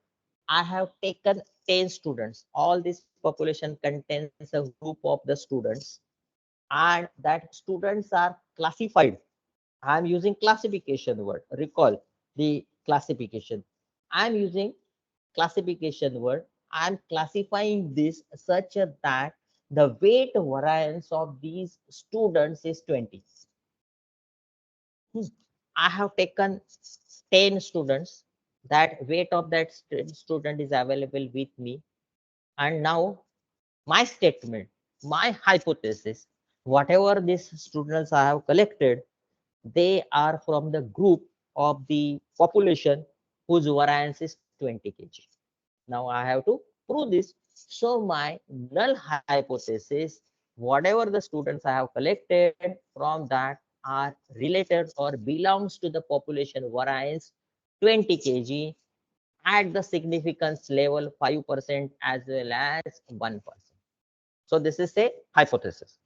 I have taken 10 students. All this population contains a group of the students, and that students are classified. I am using classification word. Recall the classification. I am using classification word. I am classifying this such that the weight variance of these students is 20. I have taken 10 students. That weight of that student is available with me. And now my statement, my hypothesis, whatever these students I have collected, they are from the group of the population whose variance is 20 kg. Now I have to prove this. So my null hypothesis, whatever the students I have collected from that are related or belongs to the population variance 20 kg at the significance level 5% as well as 1%. So this is a hypothesis.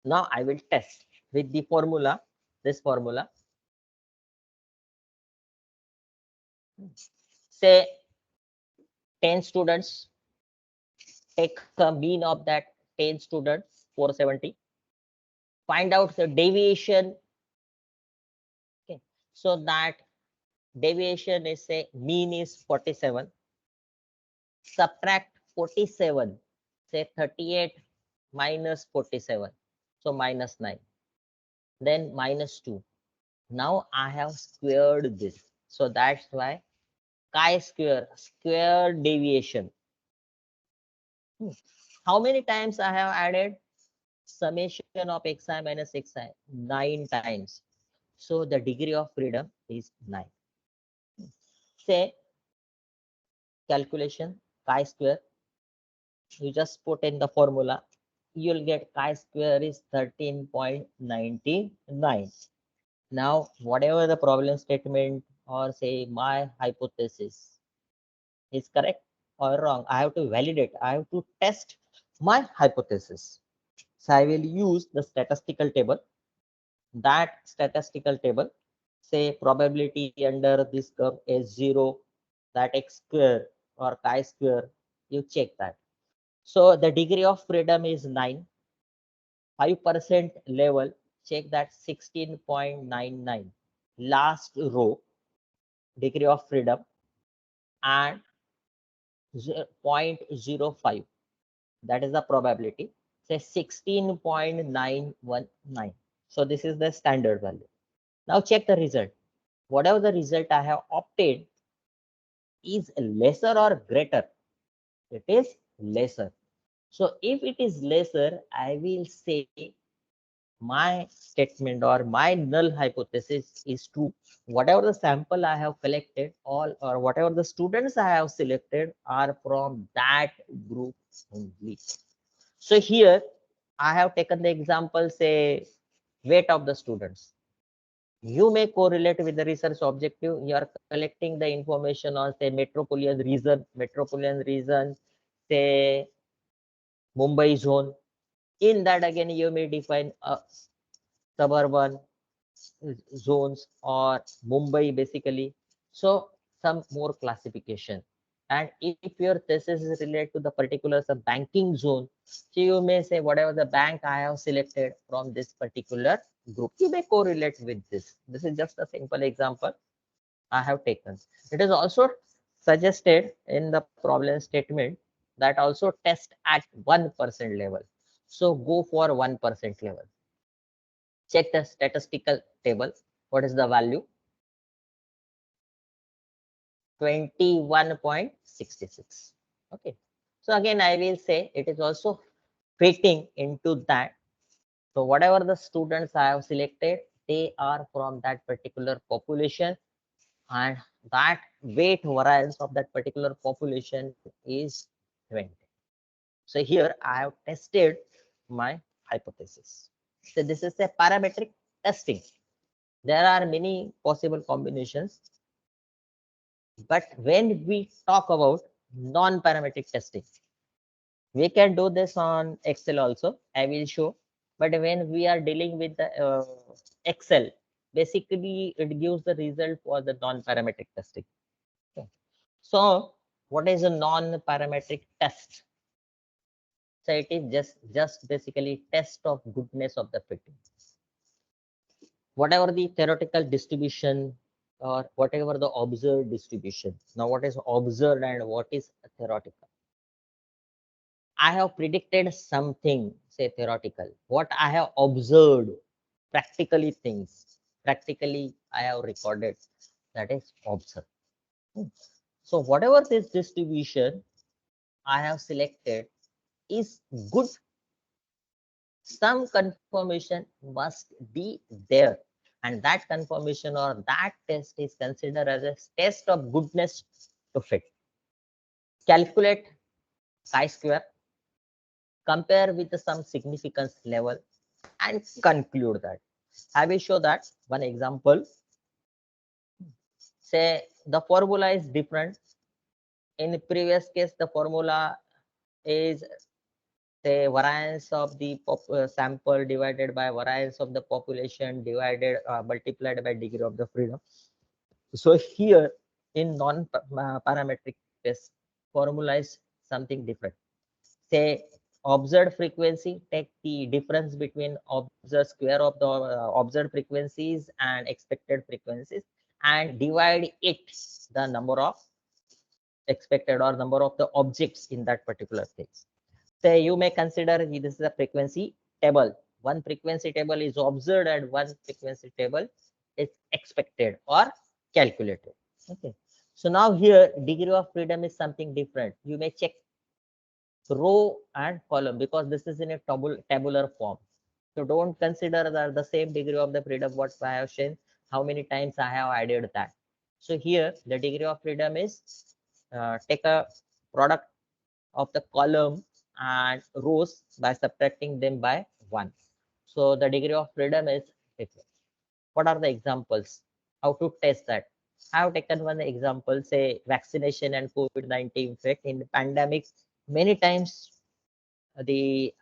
Now I will test with the formula, this formula. Say 10 students, take a mean of that 10 students, 470. Find out the deviation. Okay, so that deviation is say mean is 47. Subtract 47, say 38 minus 47, so minus 9. Then minus 2. Now I have squared this, so that's why chi-square, square deviation. How many times I have added? Summation of xi minus xi, 9 times. So the degree of freedom is 9. Say calculation chi-square. You just put in the formula. You'll get chi-square is 13.99. Now, whatever the problem statement or say my hypothesis is correct or wrong, I have to validate. I have to test my hypothesis. So I will use the statistical table. That statistical table, say probability under this curve is 0, that x square or chi-square, you check that. So the degree of freedom is 9. 5% level, check that 16.99. Last row, degree of freedom and 0.05. That is the probability. Say 16.919. So this is the standard value. Now check the result. Whatever the result I have obtained is lesser or greater. It is lesser. So if it is lesser, I will say my statement or my null hypothesis is true. Whatever the sample I have collected, all or whatever the students I have selected are from that group only. So here I have taken the example, say, weight of the students. You may correlate with the research objective. You are collecting the information on, say, metropolitan region, say, Mumbai zone. In that, again, you may define suburban zones or Mumbai basically. So some more classification. And if your thesis is related to the particular banking zone, so you may say whatever the bank I have selected from this particular group, you may correlate with this. This is just a simple example I have taken. It is also suggested in the problem statement that also test at 1% level. So go for 1% level. Check the statistical table. What is the value? 21.66. Okay. So again, I will say it is also fitting into that. So whatever the students I have selected, they are from that particular population, and that weight variance of that particular population is 20. So here I have tested my hypothesis. So this is a parametric testing. There are many possible combinations, but when we talk about non-parametric testing, we can do this on Excel also. I will show. But when we are dealing with the Excel, basically it gives the result for the non-parametric testing. Okay. So what is a non-parametric test? So it is just basically test of goodness of the fitting. Whatever the theoretical distribution or whatever the observed distribution. Now what is observed and what is theoretical? I have predicted something, say theoretical. What I have observed, practically things. Practically I have recorded, that is observed. So whatever this distribution I have selected is good, some confirmation must be there. And that confirmation or that test is considered as a test of goodness to fit. Calculate chi-square, compare with some significance level, and conclude that. I will show that one example. Say the formula is different. In the previous case, the formula is, say, variance of the sample divided by variance of the population divided multiplied by degree of the freedom. So here in non-parametric test, formula is something different. Say observed frequency, take the difference between observed square of the observed frequencies and expected frequencies and divide it the number of expected or number of the objects in that particular case. Say you may consider this is a frequency table. One frequency table is observed and one frequency table is expected or calculated. Okay. So now here degree of freedom is something different. You may check row and column because this is in a tabular form. So don't consider that the same degree of the freedom what I have shown, how many times I have added that. So here the degree of freedom is take a product of the column and rows by subtracting them by 1. So the degree of freedom is different. What are the examples? How to test that? I have taken one example, say vaccination and COVID-19 effect in the pandemic. Many times the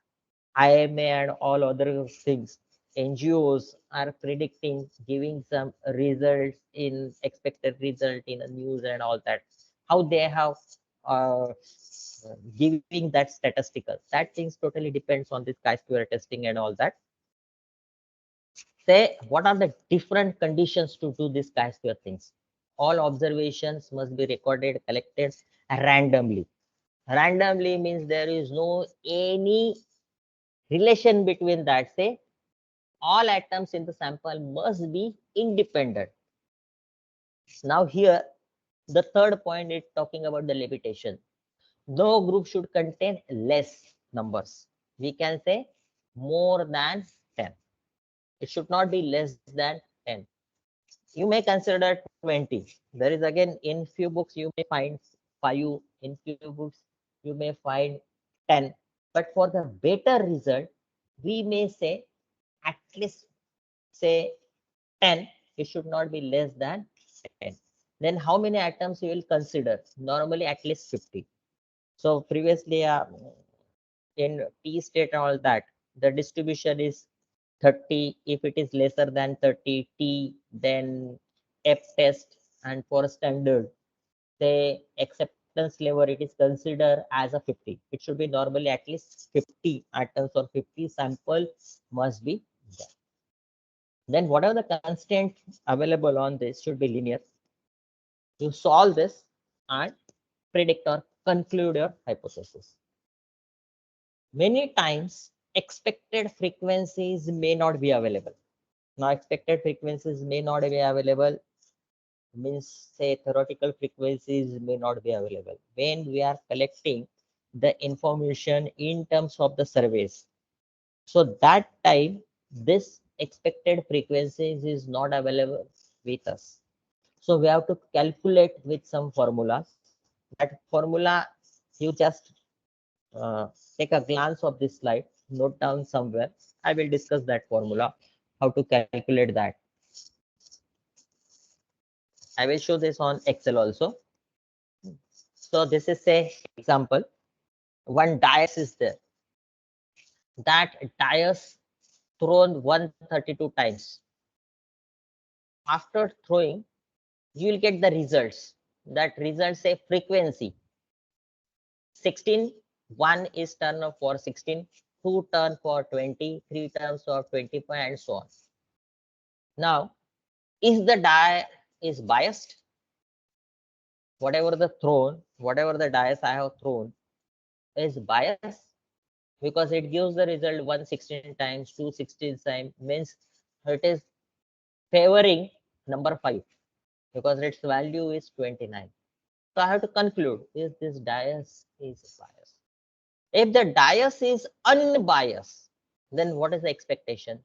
IMA and all other things, NGOs are predicting, giving some results in expected result in the news and all that. How they have uh, giving that statistical. That things totally depends on this chi-square testing and all that. Say what are the different conditions to do this chi-square things? all observations must be recorded, collected randomly. Randomly means there is no any relation between that. Say all atoms in the sample must be independent. Now here, the third point is talking about the limitation. No group should contain less numbers. We can say more than 10. It should not be less than 10. You may consider 20. There is again in few books you may find 5, in few books you may find 10. But for the better result, we may say at least say 10. It should not be less than 10. Then how many atoms you will consider? Normally at least 50. So previously in T state and all that, the distribution is 30. If it is lesser than 30, T, then F test, and for standard, say acceptance level, it is considered as a 50. It should be normally at least 50 atoms or 50 sample must be there. Then whatever the constant available on this should be linear. You solve this and predict or conclude your hypothesis. Many times expected frequencies may not be available. Now expected frequencies may not be available means say theoretical frequencies may not be available when we are collecting the information in terms of the surveys. So that time this expected frequencies is not available with us. So we have to calculate with some formulas. That formula you just take a glance of this slide, note down somewhere. I will discuss that formula, how to calculate that. I will show this on Excel also. So this is a example. One dice is there. That dice thrown 132 times. After throwing, you will get the results. That results say frequency. 16, 1 is turn for 16, 2 turn for 20, 3 turns for 25, and so on. Now, is the die is biased? Whatever the dice I have thrown is biased because it gives the result 116 times, 216 times, means it is favoring number 5 because its value is 29. So I have to conclude is this dice is biased. If the dice is unbiased, then what is the expectation?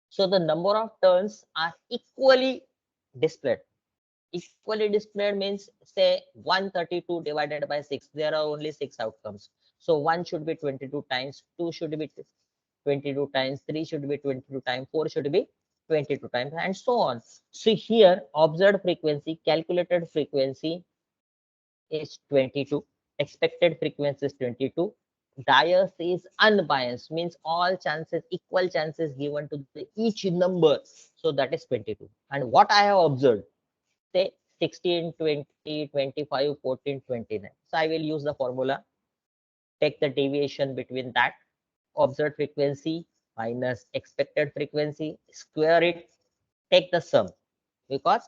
So the number of turns are equally displayed. Equally displayed means say 132 divided by 6. There are only 6 outcomes. So 1 should be 22 times, 2 should be 22 times, 3 should be 22 times, 4 should be 22 times, and so on. So here observed frequency, calculated frequency is 22, expected frequency is 22. Dice is unbiased means all chances, equal chances given to each number. So that is 22. And what I have observed, say 16, 20, 25, 14, 29. So I will use the formula. Take the deviation between that observed frequency minus expected frequency, square it, take the sum because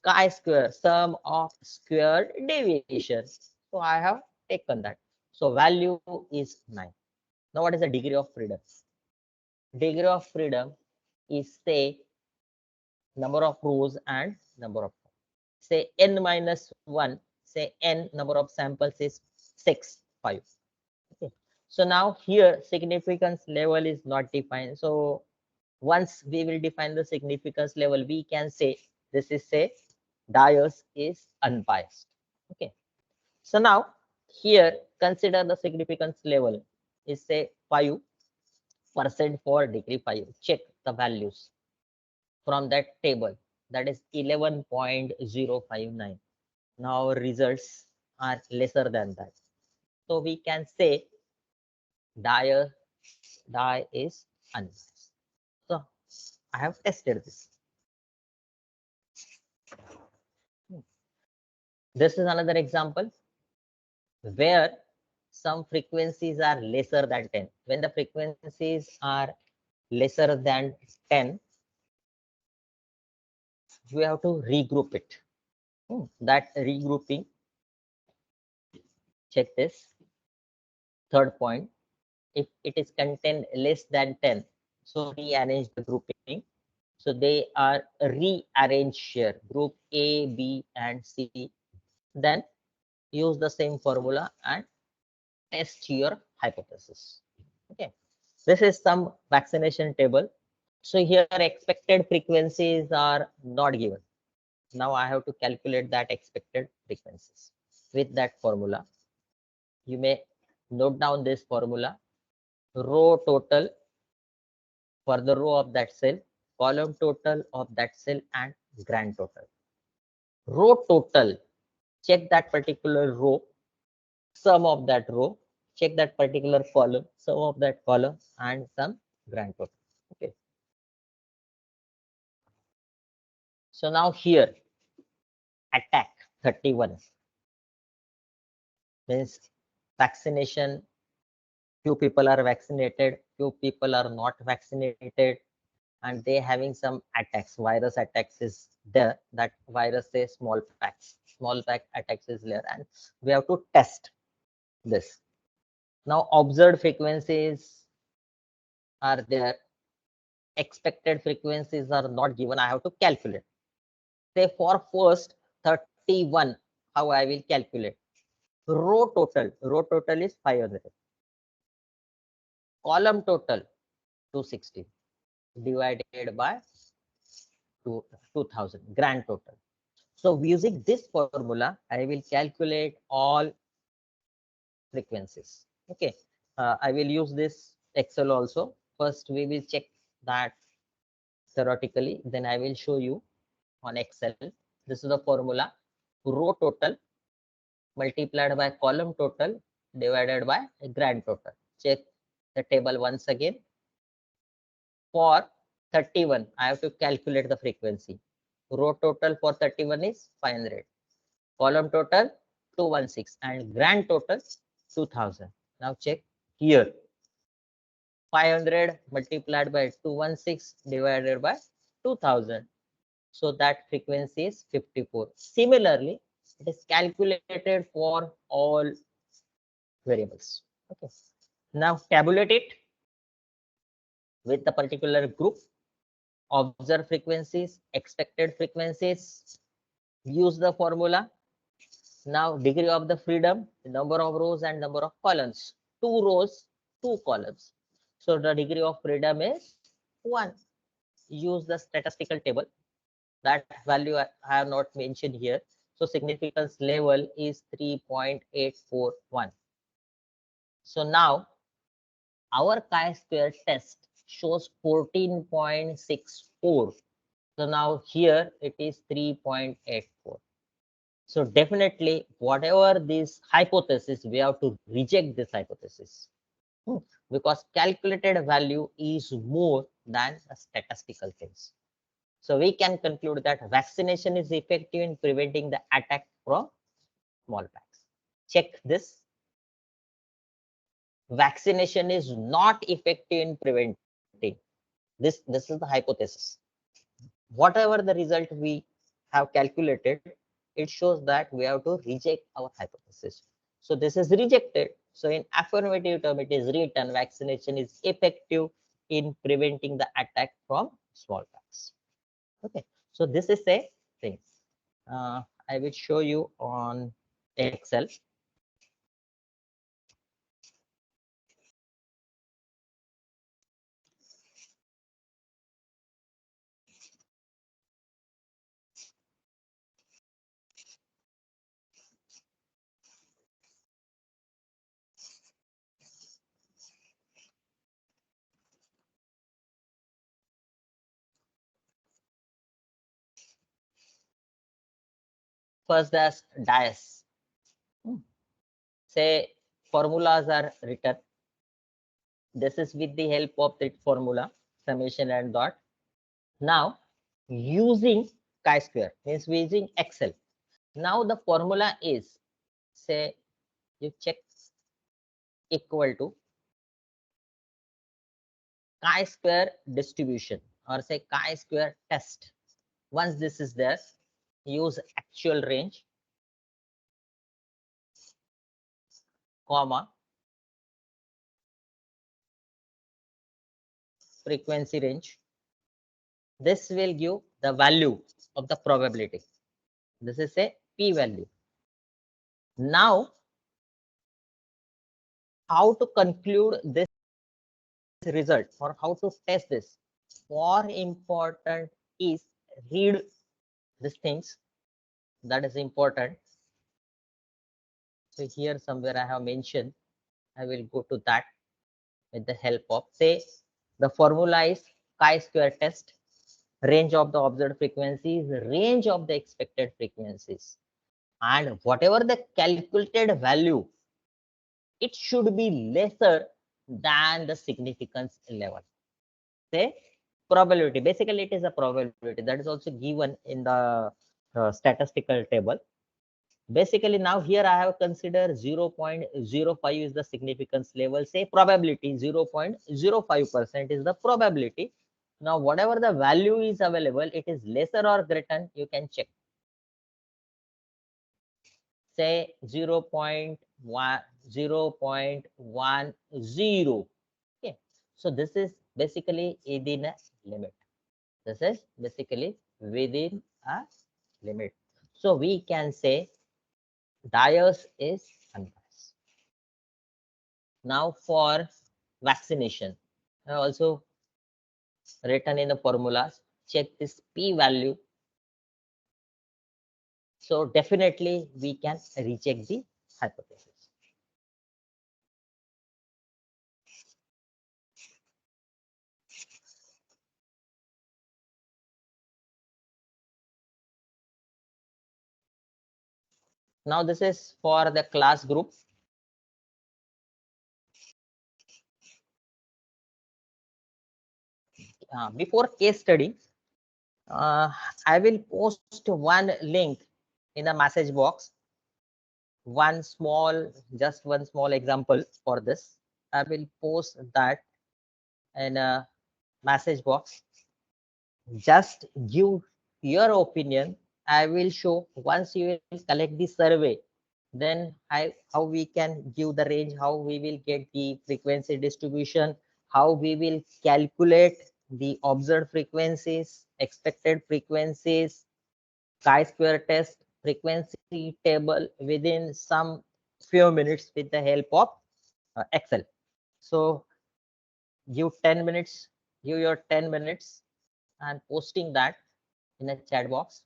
chi-square, sum of square deviation. So I have taken that. So value is 9. Now what is the degree of freedom? Degree of freedom is say number of rows and number of, say n minus 1, say n number of samples is 6, 5. Okay. So now here significance level is not defined. So once we will define the significance level, we can say this is say dice is unbiased. Okay. So now here consider the significance level is say 5% for degree 5. Check the values from that table, that is 11.059. Now results are lesser than that. So we can say die is unbiased. So I have tested this. This is another example where some frequencies are lesser than 10. When the frequencies are lesser than 10, you have to regroup it. That regrouping, check this. Third point, if it is content less than 10, so rearrange the grouping. So they are rearranged here, group A, B, and C. Then use the same formula and test your hypothesis. Okay, this is some vaccination table. So here expected frequencies are not given. Now I have to calculate that expected frequencies with that formula. You may note down this formula: row total for the row of that cell, column total of that cell, and grand total. Row total, check that particular row, sum of that row, check that particular column, sum of that column, and some grand total. Okay. So now here, attack 31 means vaccination. Few people are vaccinated, few people are not vaccinated, and they having some attacks. Virus attacks is there. That virus say smallpox attacks is there, and we have to test this. Now observed frequencies are there, expected frequencies are not given. I have to calculate. Say for first 31, how I will calculate? Row total is 500, column total 260 divided by 2000, grand total. So using this formula, I will calculate all frequencies. Okay, I will use this Excel also. First, we will check that theoretically, then I will show you on Excel. This is the formula: row total multiplied by column total divided by grand total. Check the table once again. For 31, I have to calculate the frequency. Row total for 31 is 500. Column total 216 and grand total 2000. Now check here. 500 multiplied by 216 divided by 2000. So that frequency is 54. Similarly, it is calculated for all variables. Okay. Now tabulate it with the particular group, observe frequencies, expected frequencies, use the formula. Now degree of the freedom, number of rows and number of columns. 2 rows, 2 columns. So the degree of freedom is 1. Use the statistical table. That value I have not mentioned here. So significance level is 3.841. So now our chi-square test shows 14.64. So now here it is 3.84. So definitely whatever this hypothesis, we have to reject this hypothesis because calculated value is more than a statistical things. So we can conclude that vaccination is effective in preventing the attack from smallpox. Check this. Vaccination is not effective in preventing. This is the hypothesis. Whatever the result we have calculated, it shows that we have to reject our hypothesis. So this is rejected. So in affirmative term, it is written vaccination is effective in preventing the attack from smallpox. Okay, so this is a thing. I will show you on Excel. First, as dice. Say formulas are written. This is with the help of that formula, summation and dot. Now, using chi-square means we using Excel. Now the formula is, say, you check equal to chi-square distribution or say chi-square test. Once this is there, use actual range, comma, frequency range. This will give the value of the probability. This is a p-value. Now, how to conclude this result or how to test this? More important is read these things. That is important. So here somewhere I have mentioned, I will go to that with the help of, say, the formula is chi-square test, range of the observed frequencies, range of the expected frequencies, and whatever the calculated value, it should be lesser than the significance level. Say probability, basically it is a probability that is also given in the statistical table. Basically now here I have considered 0.05 is the significance level, say probability 0.05% is the probability. Now whatever the value is available, it is lesser or greater, you can check. Say 0.10. Okay, so this is basically within a limit. This is basically within a limit. So we can say bias is unbiased. Now for vaccination, I also written in the formulas, check this p-value. So definitely we can reject the hypothesis. Now this is for the class group. Before case study, I will post one link in a message box. Just one small example for this. I will post that in a message box. Just give your opinion. I will show once you will collect the survey, then how we can give the range, how we will get the frequency distribution, how we will calculate the observed frequencies, expected frequencies, chi-square test, frequency table within some few minutes with the help of Excel. So give 10 minutes, give your 10 minutes and posting that in a chat box.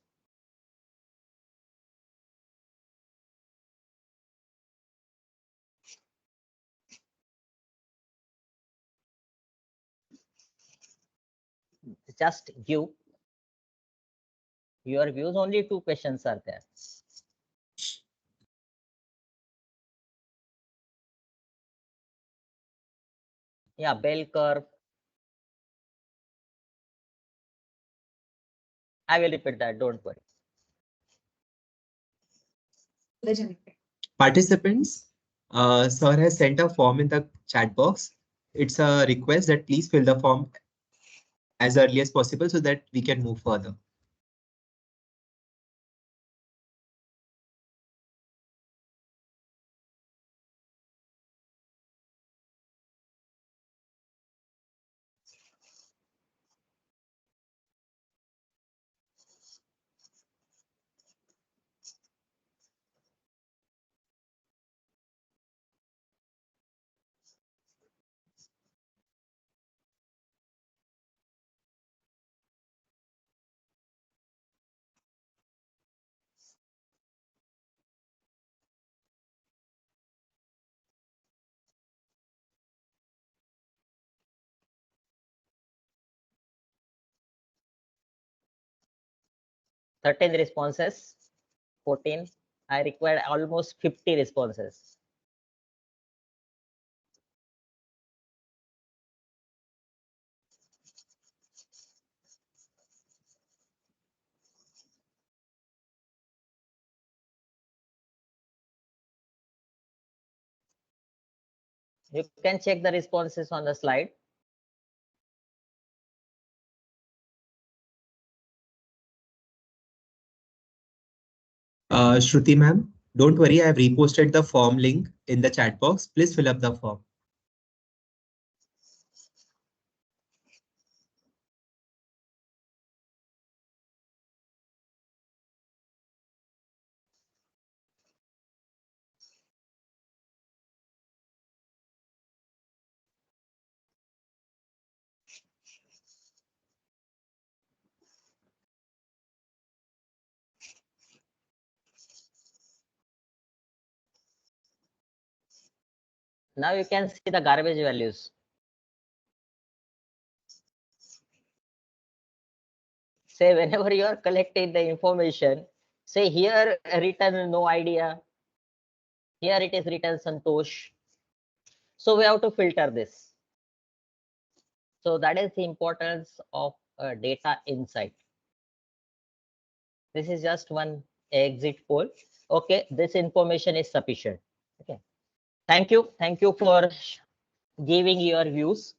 Just give your views. Only 2 questions are there. Yeah, bell curve. I will repeat that, don't worry. Participants, sir has sent a form in the chat box. It's a request that please fill the form as early as possible so that we can move further. Thirteen responses, 14. I required almost 50 responses. You can check the responses on the slide. Shruti ma'am, don't worry, I have reposted the form link in the chat box. Please fill up the form. Now you can see the garbage values. Say whenever you are collecting the information, say here written no idea, here it is written Santosh. So we have to filter this. So that is the importance of data insight. This is just one exit poll. Okay, this information is sufficient. Okay, thank you for giving your views.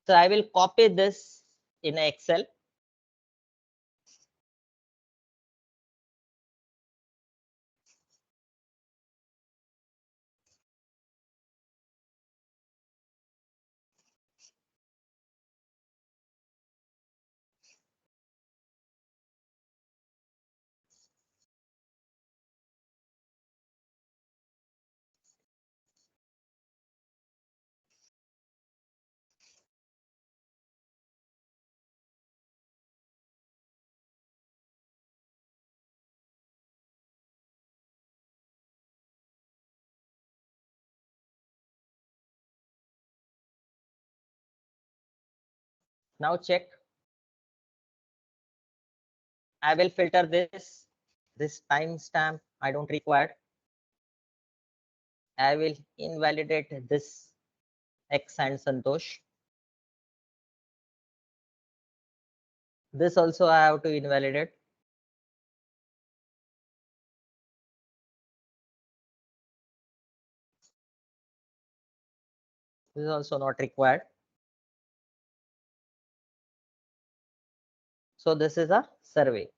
So I will copy this in Excel. Now check. I will filter this timestamp. I don't require. I will invalidate this X and Santosh. This also I have to invalidate. This is also not required. So this is a survey.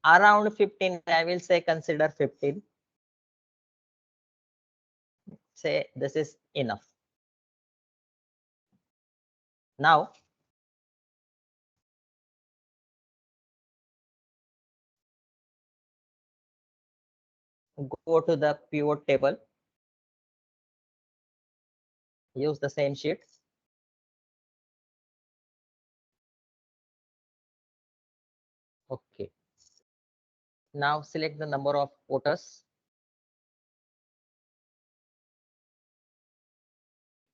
Around 15, I will say consider 15. Say this is enough. Now, go to the pivot table. Use the same sheet. Okay. Now select the number of voters.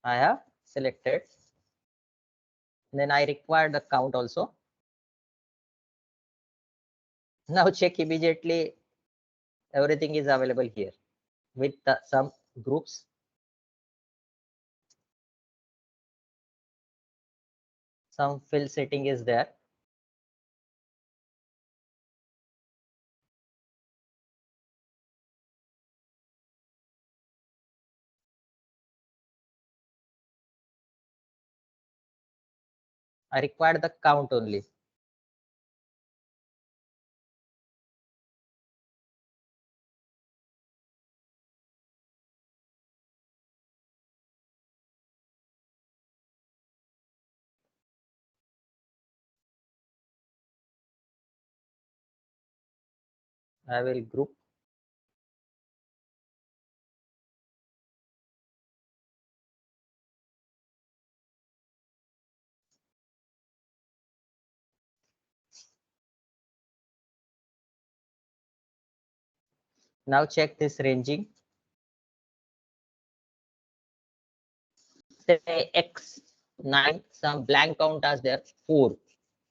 I have selected. Then I require the count also. Now check immediately. Everything is available here with some groups. Some fill setting is there. I require the count only. I will group. Now check this ranging. Say X9, some blank count as there 4,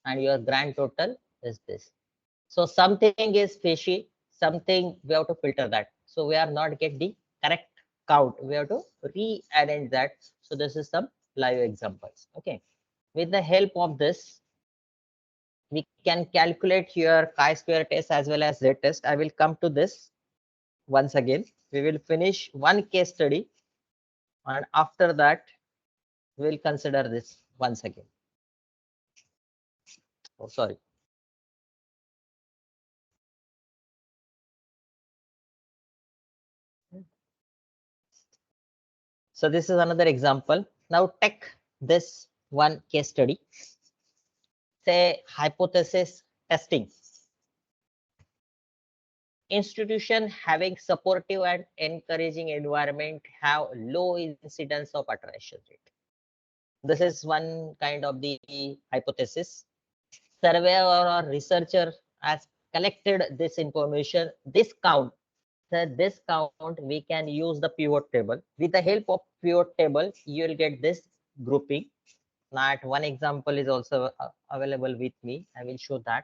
and your grand total is this. So something is fishy, something we have to filter that. So we are not get the correct count. We have to rearrange that. So this is some live examples. Okay. With the help of this, we can calculate your chi-square test as well as z-test. I will come to this once again. We will finish one case study, and after that, we will consider this once again. Oh, sorry. So this is another example. Now take this one case study. Say hypothesis testing. Institution having supportive and encouraging environment have low incidence of attrition rate. This is one kind of the hypothesis. Surveyor or researcher has collected this information, this count. So this count we can use the pivot table. With the help of pivot table, you will get this grouping. That one example is also available with me. I will show that.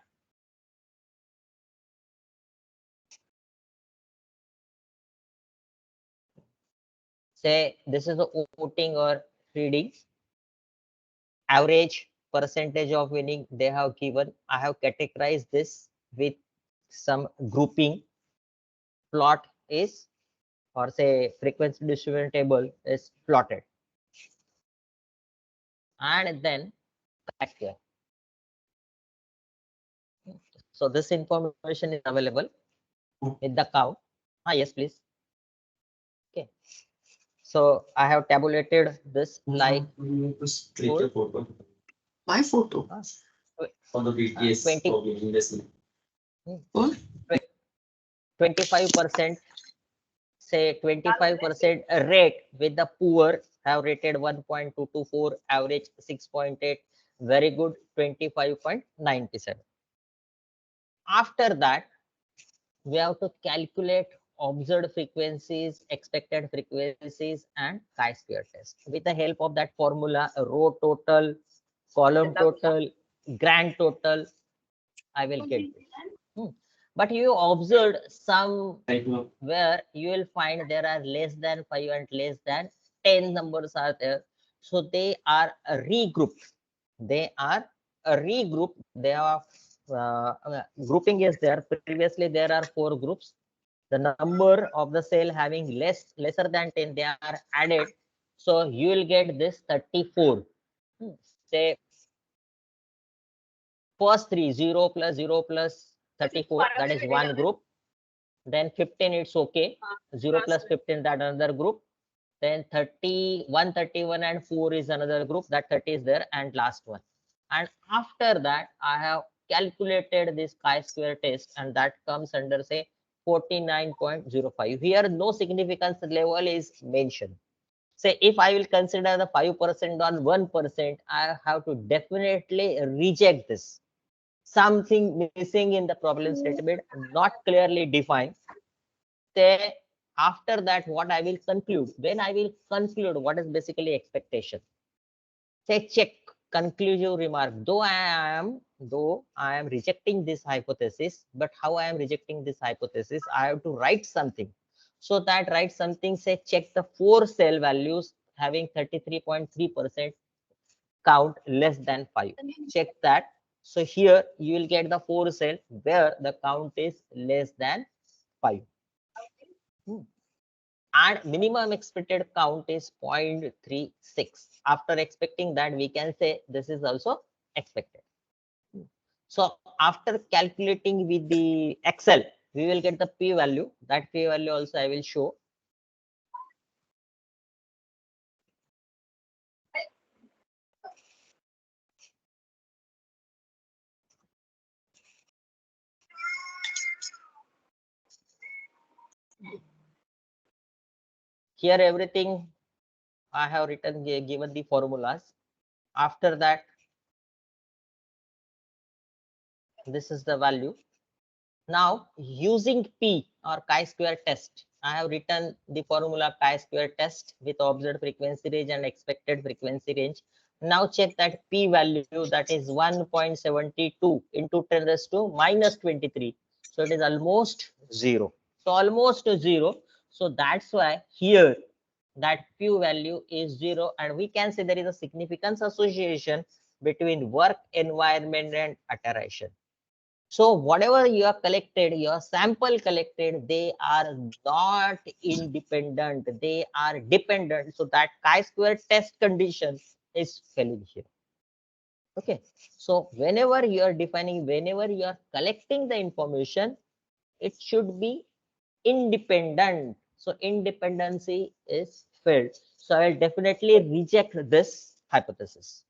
Say this is the voting or reading. Average percentage of winning they have given. I have categorized this with some grouping. Plot is, or say frequency distribution table is plotted. And then back here. So this information is available with the count. Yes, please. Okay. So I have tabulated this like my photo for the BTS 25%, say 25% rate with the poor have rated 1.224, average 6.8, very good 25.97. After that, we have to calculate observed frequencies, expected frequencies, and chi-square test. With the help of that formula, row total, column total, grand total, I will get this. But you observed some where you will find there are less than 5 and less than 10 numbers are there. So they are regrouped. They are regrouped. They are grouping is there. Previously, there are 4 groups. The number of the cell having lesser than 10, they are added. So you will get this 34. Say first 3, 0 plus 0 plus 34, that is one group. Then 15, it's okay. 0 plus 15, that another group. Then 30, 131 and 4 is another group. That 30 is there, and last one. And after that, I have calculated this chi-square test, and that comes under say 49.05. Here, no significance level is mentioned. Say if I will consider the 5% on 1%, I have to definitely reject this. Something missing in the problem statement, not clearly defined. Say after that, what I will conclude? When I will conclude, what is basically expectation? Say check conclusive remark. Though I am rejecting this hypothesis, but how I am rejecting this hypothesis, I have to write something. So that write something, say check the 4 cell values having 33.3% count less than 5. Check that. So here you will get the 4 cell where the count is less than 5. And minimum expected count is 0.36. After expecting that, we can say this is also expected. So after calculating with the Excel, we will get the p value. That p value also I will show. Here everything I have written, given the formulas. After that, this is the value. Now using P or chi-square test, I have written the formula chi-square test with observed frequency range and expected frequency range. Now check that P value, that is 1.72 into 10 raised to minus 23. So it is almost 0. So almost 0. So that's why here that P value is 0, and we can say there is a significance association between work environment and iteration. So whatever you have collected, your sample collected, they are not independent, they are dependent. So that chi-square test condition is failing here. Okay. So whenever you are defining, whenever you are collecting the information, it should be independent. So independency is failed. So I will definitely reject this hypothesis.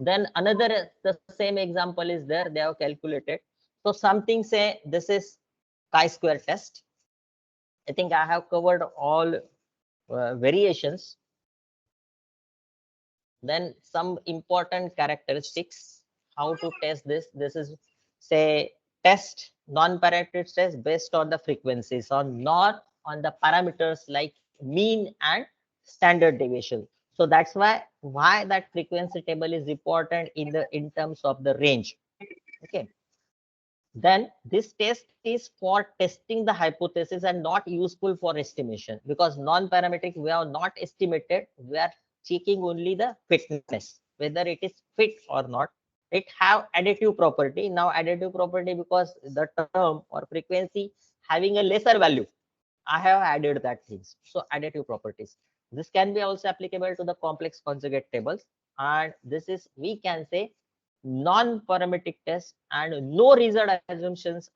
Then another, the same example is there. They have calculated. So something say this is chi-square test. I think I have covered all variations. Then some important characteristics, how to test this. This is say test non-parametric test based on the frequencies or not on the parameters like mean and standard deviation. So that's why that frequency table is important in terms of the range. Okay. Then this test is for testing the hypothesis and not useful for estimation, because non-parametric we have not estimated, we are checking only the fitness, whether it is fit or not. It have additive property. Now additive property, because the term or frequency having a lesser value, I have added that things. So additive properties. This can be also applicable to the complex conjugate tables. And this is, we can say, non-parametric test, and no rigid assumptions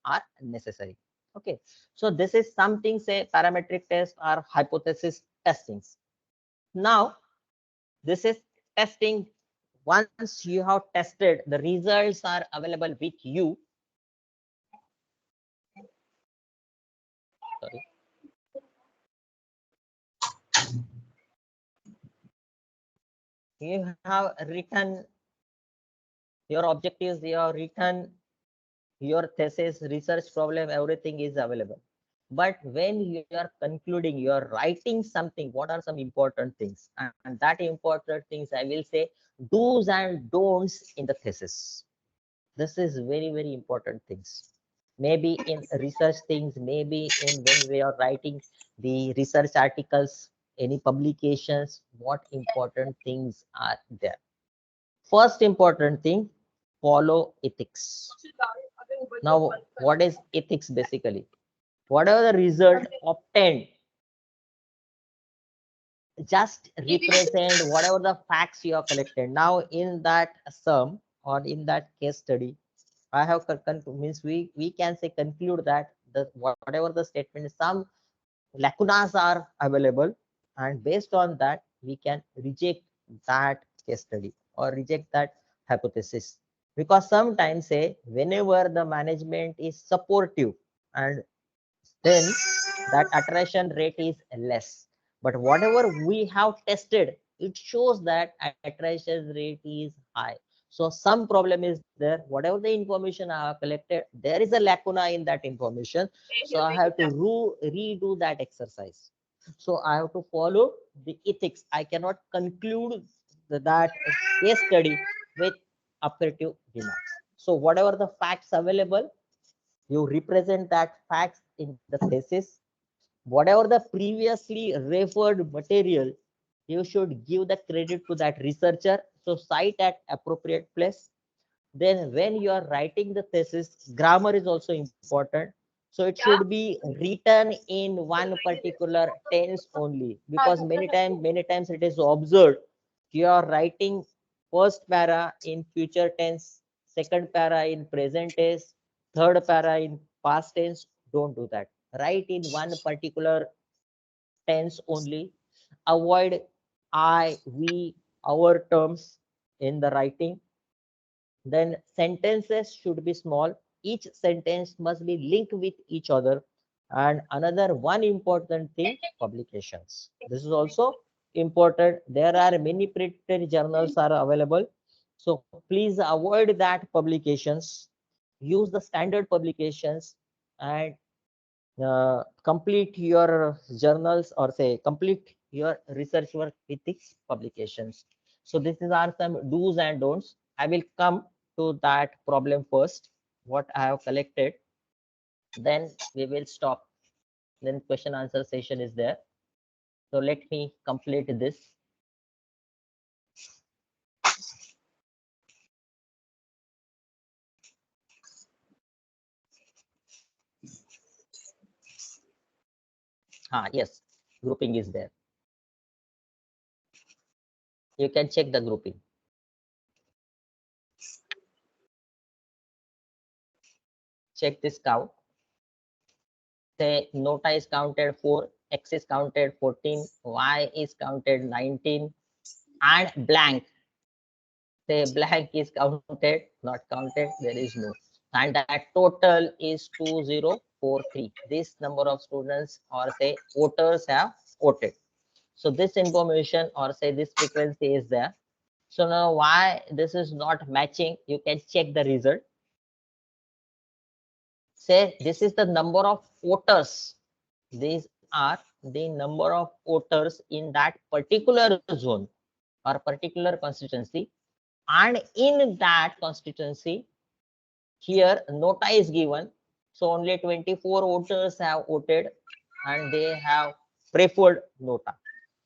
are necessary. Okay. So this is something say parametric test or hypothesis testings. Now, this is testing. Once you have tested, the results are available with you. Sorry. You have written your objectives, you have written your thesis, research problem, everything is available. But when you are concluding, you are writing something, what are some important things? And that important things, I will say, do's and don'ts in the thesis. This is very, very important things. Maybe in research things, maybe in when we are writing the research articles, any publications, what important things are there. First important thing, follow ethics. Now, what is ethics basically? Whatever the result obtained, just represent whatever the facts you have collected. Now, in that sum or in that case study, I have means we can say conclude that the whatever the statement is, some lacunas are available, and based on that we can reject that case study or reject that hypothesis. Because sometimes say whenever the management is supportive, and then that attrition rate is less. But whatever we have tested, it shows that attrition rate is high. So some problem is there. Whatever the information I have collected, there is a lacuna in that information. So I have to redo that exercise. So I have to follow the ethics. I cannot conclude that case study with affirmative remarks. So whatever the facts available, you represent that facts in the thesis. Whatever the previously referred material, you should give the credit to that researcher. So cite at appropriate place. Then when you are writing the thesis, grammar is also important. So it should be written in one particular tense only, because many times it is observed you are writing first para in future tense, second para in present tense, third para in past tense. Don't do that. Write in one particular tense only. Avoid I, we, our terms in the writing. Then sentences should be small. Each sentence must be linked with each other. And another one important thing, publications. This is also important. There are many printed journals are available. So please avoid that publications. Use the standard publications, and complete your journals, or say complete your research work with its publications. So this is are some do's and don'ts. I will come to that problem first, what I have collected, then we will stop. Then question answer session is there. So let me complete this. Yes, grouping is there. You can check the grouping. Check this count. Say nota is counted 4, X is counted 14, Y is counted 19, and blank. Say blank is counted, not counted, there is no. And that total is 2043. This number of students or say voters have voted. So this information or say this frequency is there. So now why this is not matching, you can check the result. Say this is the number of voters. These are the number of voters in that particular zone or particular constituency. And in that constituency, here nota is given. So only 24 voters have voted and they have preferred nota.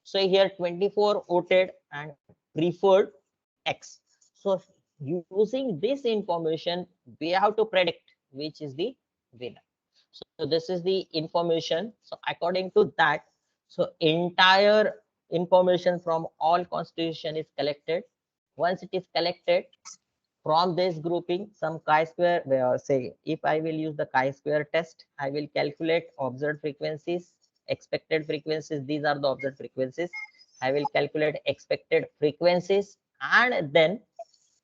So here 24 voted and preferred X. So using this information, we have to predict which is the winner. So this is the information. So according to that, so entire information from all constitution is collected. Once it is collected, from this grouping, some chi-square, say, if I will use the chi-square test, I will calculate observed frequencies, expected frequencies. These are the observed frequencies. I will calculate expected frequencies, and then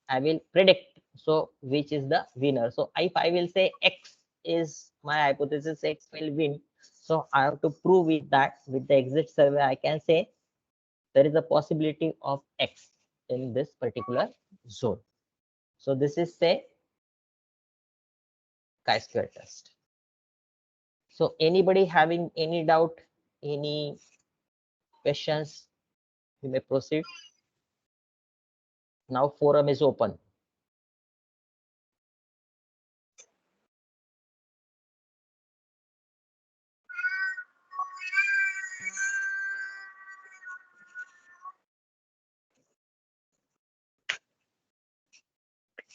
I will predict. So which is the winner? So if I will say X is my hypothesis, X will win. So I have to prove with that with the exit survey. I can say there is a possibility of X in this particular zone. So this is say chi-square test. So anybody having any doubt, any questions, you may proceed. Now forum is open.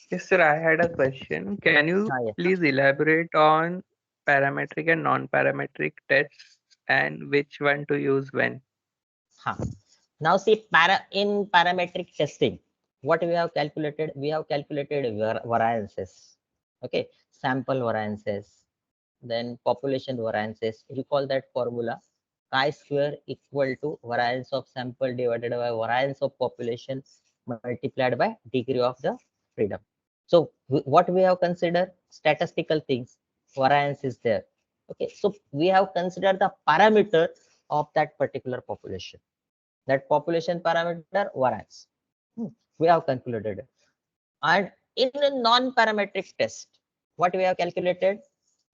Yes, sir, I had a question. Can you Yes. please elaborate on parametric and non-parametric tests and which one to use when? Now see, in parametric testing, what we have calculated? We have calculated variances. Okay, sample variances, then population variances. Recall that formula: chi-square equal to variance of sample divided by variance of population multiplied by degree of the freedom. So what we have considered? Statistical things. Variance is there. Okay, so we have considered the parameter of that particular population. That population parameter variance. We have calculated it. And in a non-parametric test, what we have calculated?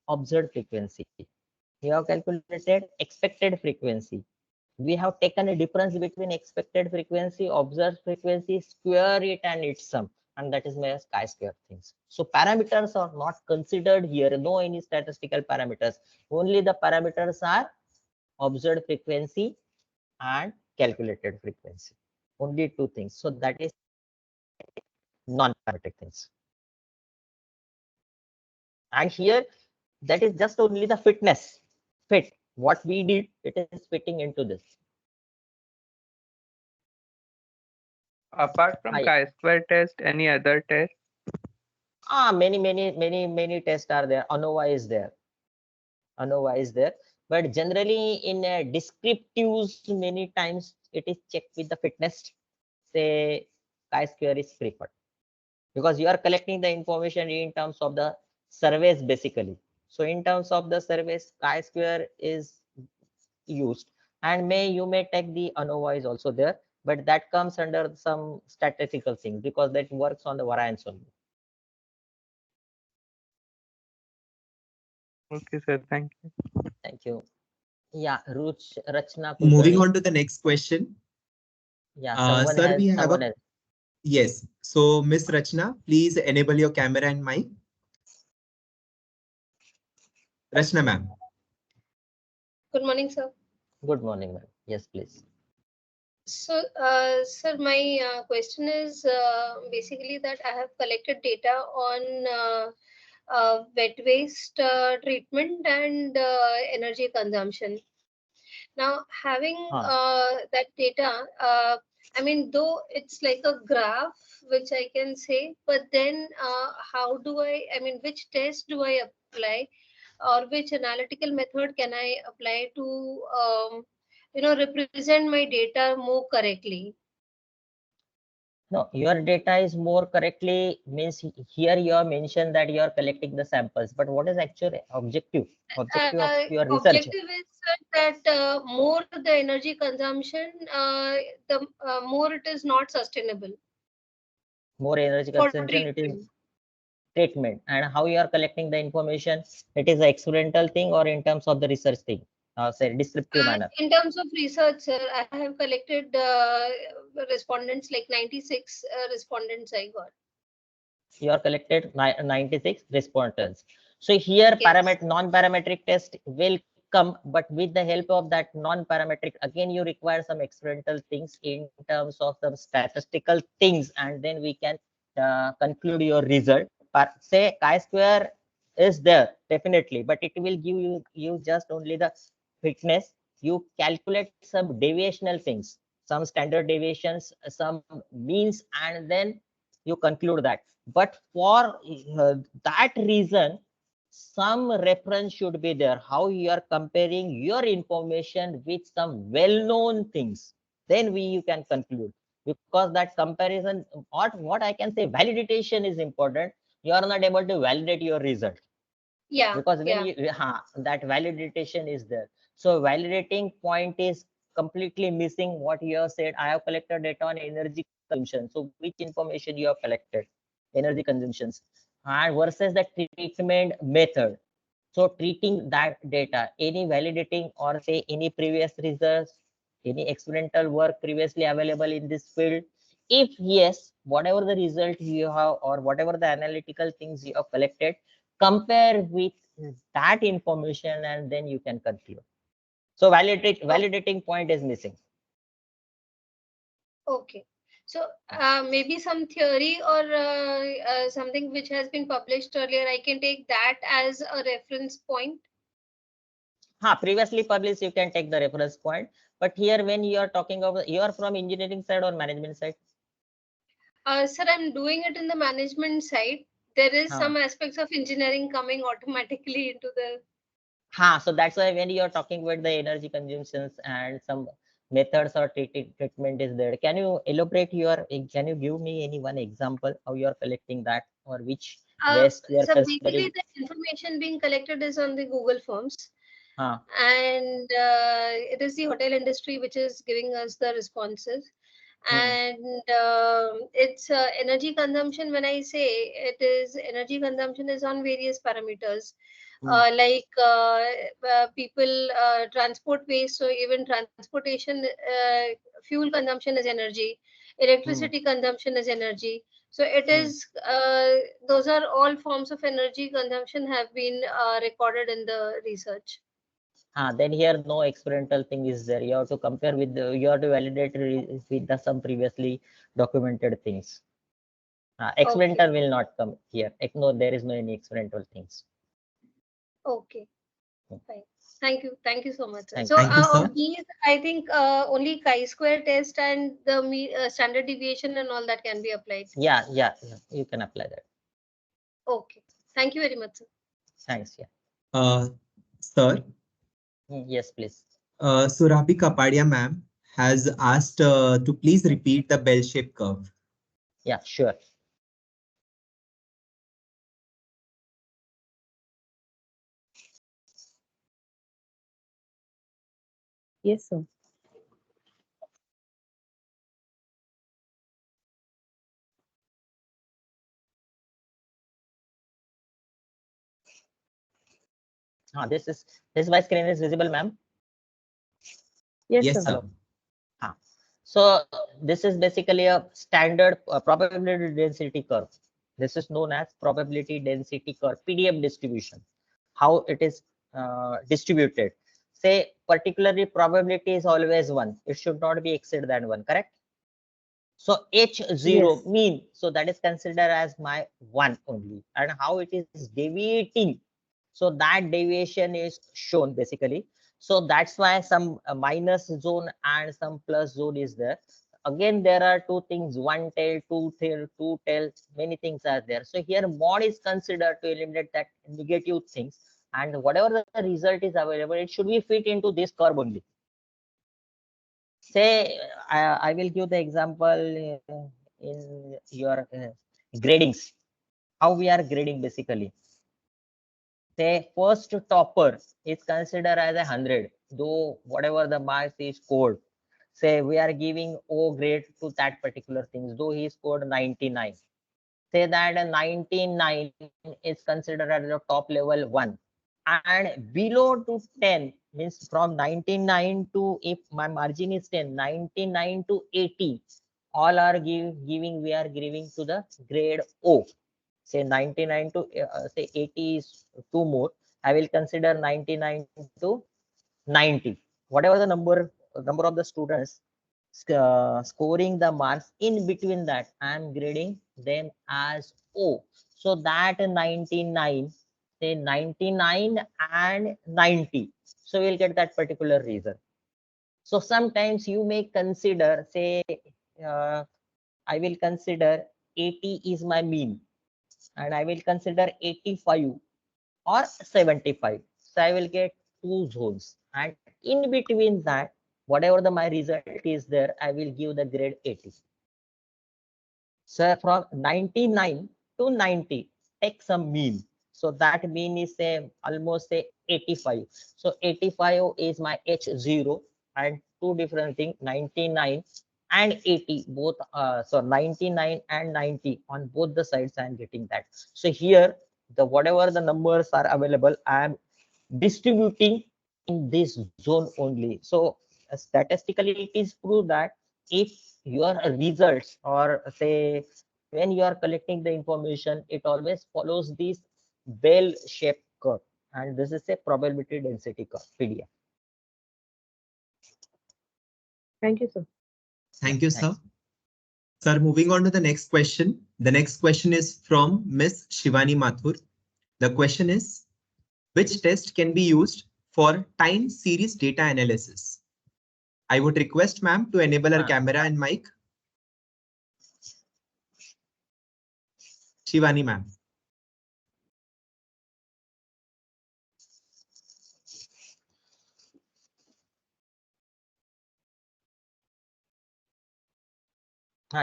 Observed frequency. We have calculated expected frequency. We have taken a difference between expected frequency, observed frequency, square it and its sum, and that is my chi-square things. So parameters are not considered here, no any statistical parameters. Only the parameters are observed frequency and calculated frequency. Only two things. So that is non-parametric things. And here, that is just only the fitness. Fit. What we did, it is fitting into this. Apart from chi-square test, any other test? Many tests are there. ANOVA is there. ANOVA is there. But generally in descriptives, many times it is checked with the fitness. Say chi-square is preferred, because you are collecting the information in terms of the surveys basically. So in terms of the surveys, chi-square is used, and you may take the ANOVA is also there, but that comes under some statistical thing because that works on the variance only. Okay, sir. Thank you. Thank you. Yeah, Rachna. Moving Kulkarni. on to the next question. Yeah, someone Sir, has we have someone else. Yes. So, Miss Rachna, please enable your camera and mic. Rachna, ma'am. Good morning, sir. Good morning, ma'am. Yes, please. So, sir, my question is basically that I have collected data on wet waste treatment and energy consumption. Now, having that data, I mean, though it's like a graph, which I can say, but then how do I mean, which test do I apply or which analytical method can I apply to represent my data more correctly? No, your data is more correctly means here you have mentioned that you are collecting the samples, but what is actual objective of your research? Objective is that more the energy consumption, the more it is not sustainable More energy for consumption, it is treatment. treatment. And how you are collecting the information, it is an experimental thing or in terms of the research thing, say descriptive manner. In terms of research, sir, I have collected respondents, like 96 respondents I got. You are collected 96 respondents. So here Yes. non-parametric test will come, but with the help of that non-parametric, again you require some experimental things in terms of some statistical things, and then we can conclude your result. But say chi-square is there definitely, but it will give you just only the fitness. You calculate some deviational things, some standard deviations, some means, and then you conclude that. But for that reason, some reference should be there, how you are comparing your information with some well-known things, then you can conclude, because that comparison, what I can say, validation is important. You are not able to validate your result, Yeah. because when Yeah. that validation is there. So validating point is completely missing. What you have said, I have collected data on energy consumption. So which information you have collected? Energy consumptions, and versus the treatment method. So treating that data, any validating or say any previous results, any experimental work previously available in this field. If yes, whatever the result you have or whatever the analytical things you have collected, compare with that information and then you can conclude. So validating point is missing. Okay. So maybe some theory or something which has been published earlier, I can take that as a reference point. Previously published, you can take the reference point. But here, when you are talking about, you are from engineering side or management side? Sir, I'm doing it in the management side. There is Huh. some aspects of engineering coming automatically into the. So that's why when you're talking about the energy consumptions and some methods or treatment is there, can you elaborate can you give me any one example how you're collecting that, or which waste you are So considering? basically, the information being collected is on the Google Forms. Huh. And it is the hotel industry which is giving us the responses. And it's energy consumption. When I say it is energy consumption is on various parameters, like people transport waste. So even transportation, fuel consumption is energy, electricity consumption is energy. So it is those are all forms of energy consumption have been recorded in the research. Then here no experimental thing is there. You have to compare with you have to validate with some previously documented things. Experimental will not come here. No, there is no any experimental things. Okay. Fine. Thank you so much, sir. Thank So you, sir. of these, I think only chi-square test and the standard deviation and all that can be applied. Yeah, you can apply that. Okay. Thank you very much, sir. Thanks. Yeah. Sir, Yes, please. Surabhi Kapadia ma'am has asked to please repeat the bell-shaped curve. Yeah, sure. Yes, sir. This my screen is visible, ma'am. Yes, Yes, sir. sir. So this is basically a standard probability density curve. This is known as probability density curve, PDF distribution. How it is distributed. Say particularly probability is always 1. It should not be exceed than 1, correct? So H0 Yes. mean, so that is considered as my 1 only. And how it is deviating. So that deviation is shown basically. So that's why some minus zone and some plus zone is there. Again, there are two things, one tail, two tail, many things are there. So here mod is considered to eliminate that negative things. and whatever the result is available, it should be fit into this curve only. Say, I will give the example in your gradings, how we are grading basically. Say first topper is considered as 100, though whatever the marks is scored. Say we are giving O grade to that particular things, though he scored 99. Say that a 99 is considered at the top level 1, and below to 10 means from 99 to, if my margin is 10, 99 to 80, all are giving, we are giving to the grade O. Say 99 to say 80 is two more, I will consider 99 to 90. Whatever the number of the students scoring the marks in between that, I am grading them as O. So that 99, say 99 and 90, so we'll get that particular result. So sometimes you may consider, say I will consider 80 is my mean, and I will consider 85 or 75. So I will get two zones, and in between that, whatever my result is there, I will give the grade 80. So from 99 to 90, take some mean. So that mean is say almost say 85. So 85 is my H0, and two different things, 99 and 80, both so 99 and 90 on both the sides I am getting that. So here the whatever the numbers are available, I am distributing in this zone only. So statistically it is proved that if your results, or say when you are collecting the information, it always follows this bell shaped curve, and this is a probability density curve, PDF. Thank you, sir. Thank you, sir. Thanks. Sir, moving on to the next question. The next question is from Miss Shivani Mathur. The question is, which test can be used for time series data analysis? I would request ma'am to enable her camera and mic. Shivani ma'am.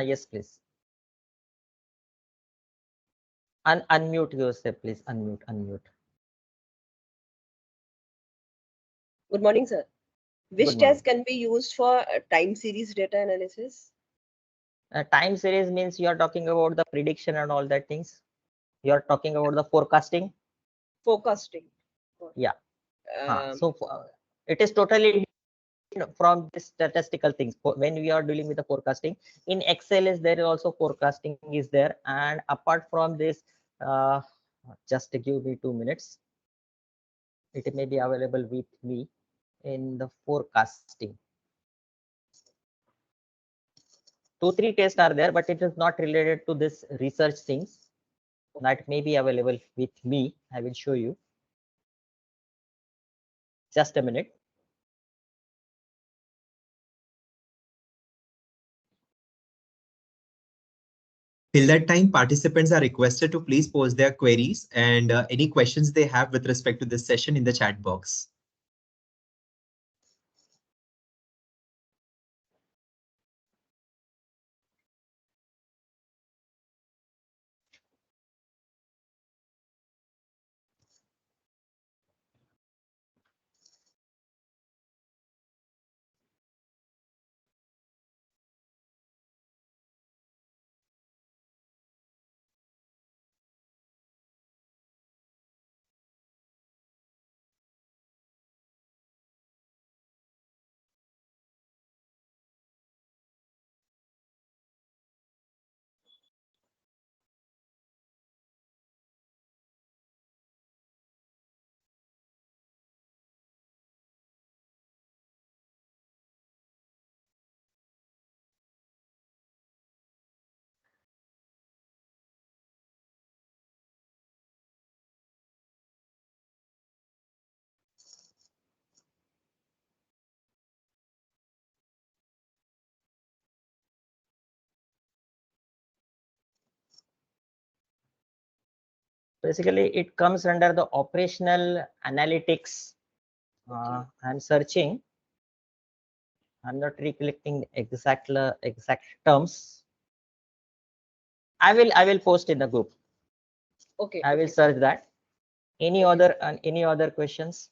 Yes, please. Unmute yourself, please. Unmute. Good morning, sir. Which Good morning. test can be used for time series data analysis? Time series means you are talking about the prediction and all that things. You are talking about the forecasting. Forecasting. Yeah. So it is totally from the statistical things. When we are dealing with the forecasting in Excel, is there is also forecasting is there, and apart from this, just give me 2 minutes. It may be available with me in the forecasting. 2-3 tests are there, but it is not related to this research things. That may be available with me. I will show you. Just a minute. Till that time, participants are requested to please post their queries and any questions they have with respect to this session in the chat box. Basically, it comes under the operational analytics. I'm searching. I'm not recollecting exact terms. I will post in the group. Okay. I will okay. search that. Any other questions?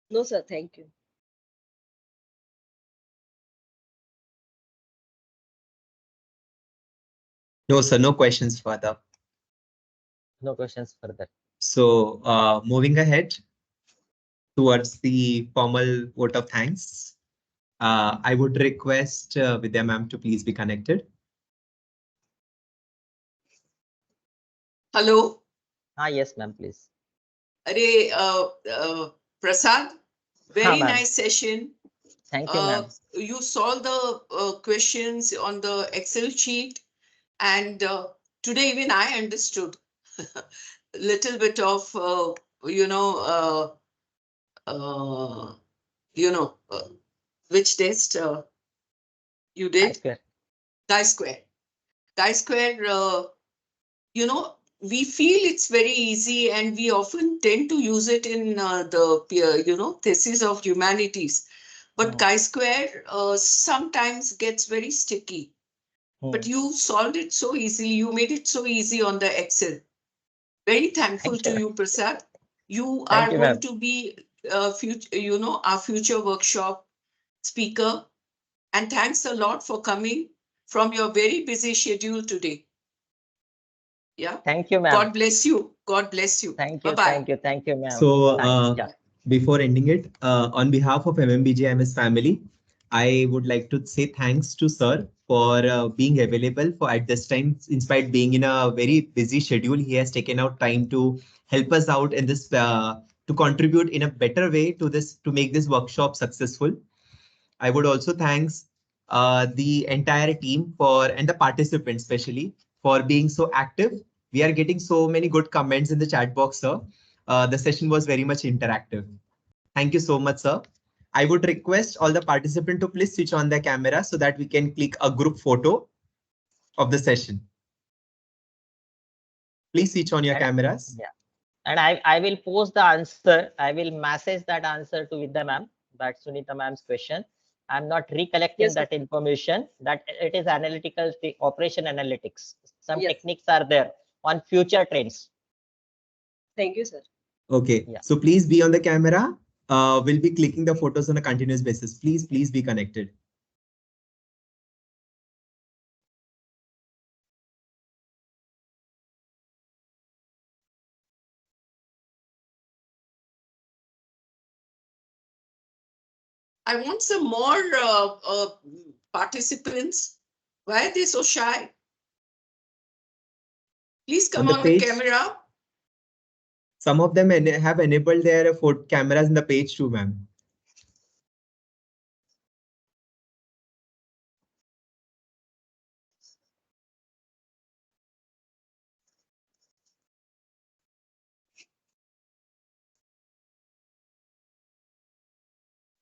No, sir. Thank you. No, sir, no questions further. No questions further. So moving ahead towards the formal vote of thanks, I would request Vidya ma'am to please be connected. Hello. Yes, ma'am, please. Prasad, very ma'am. nice session. Thank you, ma'am. You solved the questions on the Excel sheet, and today even I understood a little bit of, which test you did? Chi-square. Chi-square. Chi-square, we feel it's very easy, and we often tend to use it in the thesis of humanities. But chi-square sometimes gets very sticky. But you solved it so easily. You made it so easy on the Excel. Very thankful to you, Prasad. You are going to be our future workshop speaker. And thanks a lot for coming from your very busy schedule today. Yeah. Thank you, ma'am. God bless you. God bless you. Thank you. Bye-bye. Thank you, ma'am. So Yeah. before ending it, on behalf of MMBGIMS family, I would like to say thanks to sir for being available for at this time. In spite being in a very busy schedule, he has taken out time to help us out in this to contribute in a better way to this to make this workshop successful. I would also thanks the entire team and the participants especially for being so active. We are getting so many good comments in the chat box, sir. The session was very much interactive. Thank you so much, sir. I would request all the participants to please switch on their camera so that we can click a group photo of the session. Please switch on your cameras. Yeah. And I will post the answer. I will message that answer to Vidya ma'am, that Sunita ma'am's question. I'm not recollecting that information, that it is analytical, the operation analytics. Some techniques are there on future trends. Thank you, sir. Okay, so please be on the camera. We'll be clicking the photos on a continuous basis. Please be connected. I want some more participants. Why are they so shy? Please come on the camera. Some of them have enabled their cameras in the page too, ma'am.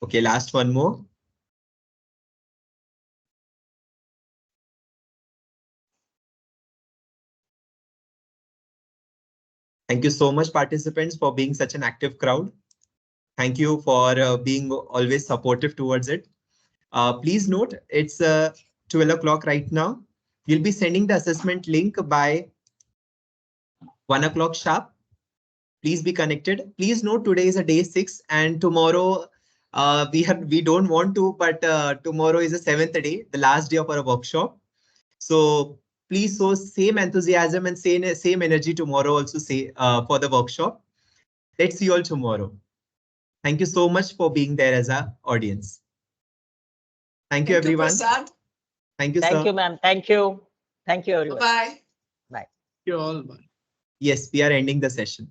Okay, last one more. Thank you so much, participants, for being such an active crowd. Thank you for being always supportive towards it. Please note, it's 12 o'clock right now. We'll be sending the assessment link by 1 o'clock sharp. Please be connected. Please note, today is a day 6 and tomorrow we don't want to, but tomorrow is the 7th day, the last day of our workshop. So please show same enthusiasm and same energy tomorrow also for the workshop. Let's see you all tomorrow. Thank you so much for being there as our audience. Thank you, everyone. Prasad. Thank you, sir. Thank you, ma'am. Thank you. Thank you, everyone. Bye. Bye. You all. Bye. Yes, we are ending the session.